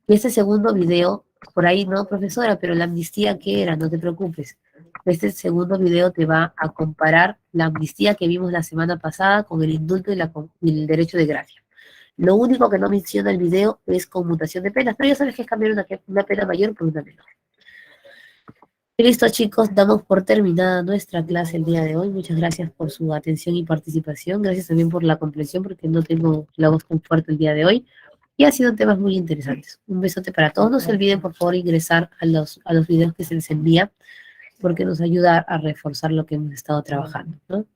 Y este segundo video, por ahí no, profesora, pero la amnistía, ¿qué era? No te preocupes. Este segundo video te va a comparar la amnistía que vimos la semana pasada con el indulto y el derecho de gracia. Lo único que no menciona el video es conmutación de penas, pero ya sabes que es cambiar una pena mayor por una menor. Y listo, chicos, damos por terminada nuestra clase el día de hoy. Muchas gracias por su atención y participación. Gracias también por la comprensión, porque no tengo la voz tan fuerte el día de hoy. Y ha sido temas muy interesantes. Un besote para todos. No se olviden, por favor, ingresar a los videos que se les envía, porque nos ayuda a reforzar lo que hemos estado trabajando, ¿no?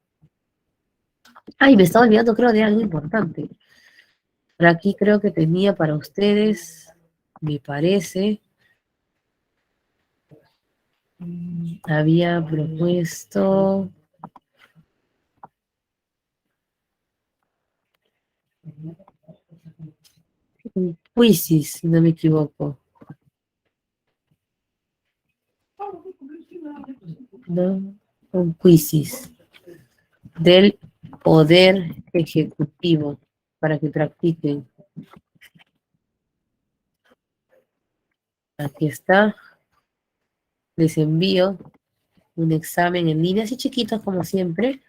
Ay, me estaba olvidando, creo, de algo importante. Por aquí creo que tenía para ustedes, me parece, había propuesto un quizzes, si no me equivoco. ¿No? Un quizzes del Poder Ejecutivo para que practiquen. Aquí está. Les envío un examen en línea, así chiquitos como siempre.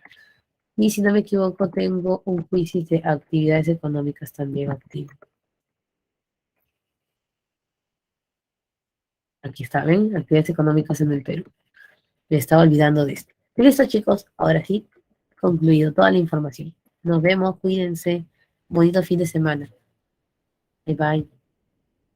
Y si no me equivoco, tengo un quiz de actividades económicas también activo. Aquí está, ¿ven? Actividades económicas en el Perú. Me estaba olvidando de esto. Listo, chicos. Ahora sí, concluido toda la información. Nos vemos, cuídense. Bonito fin de semana. Bye bye.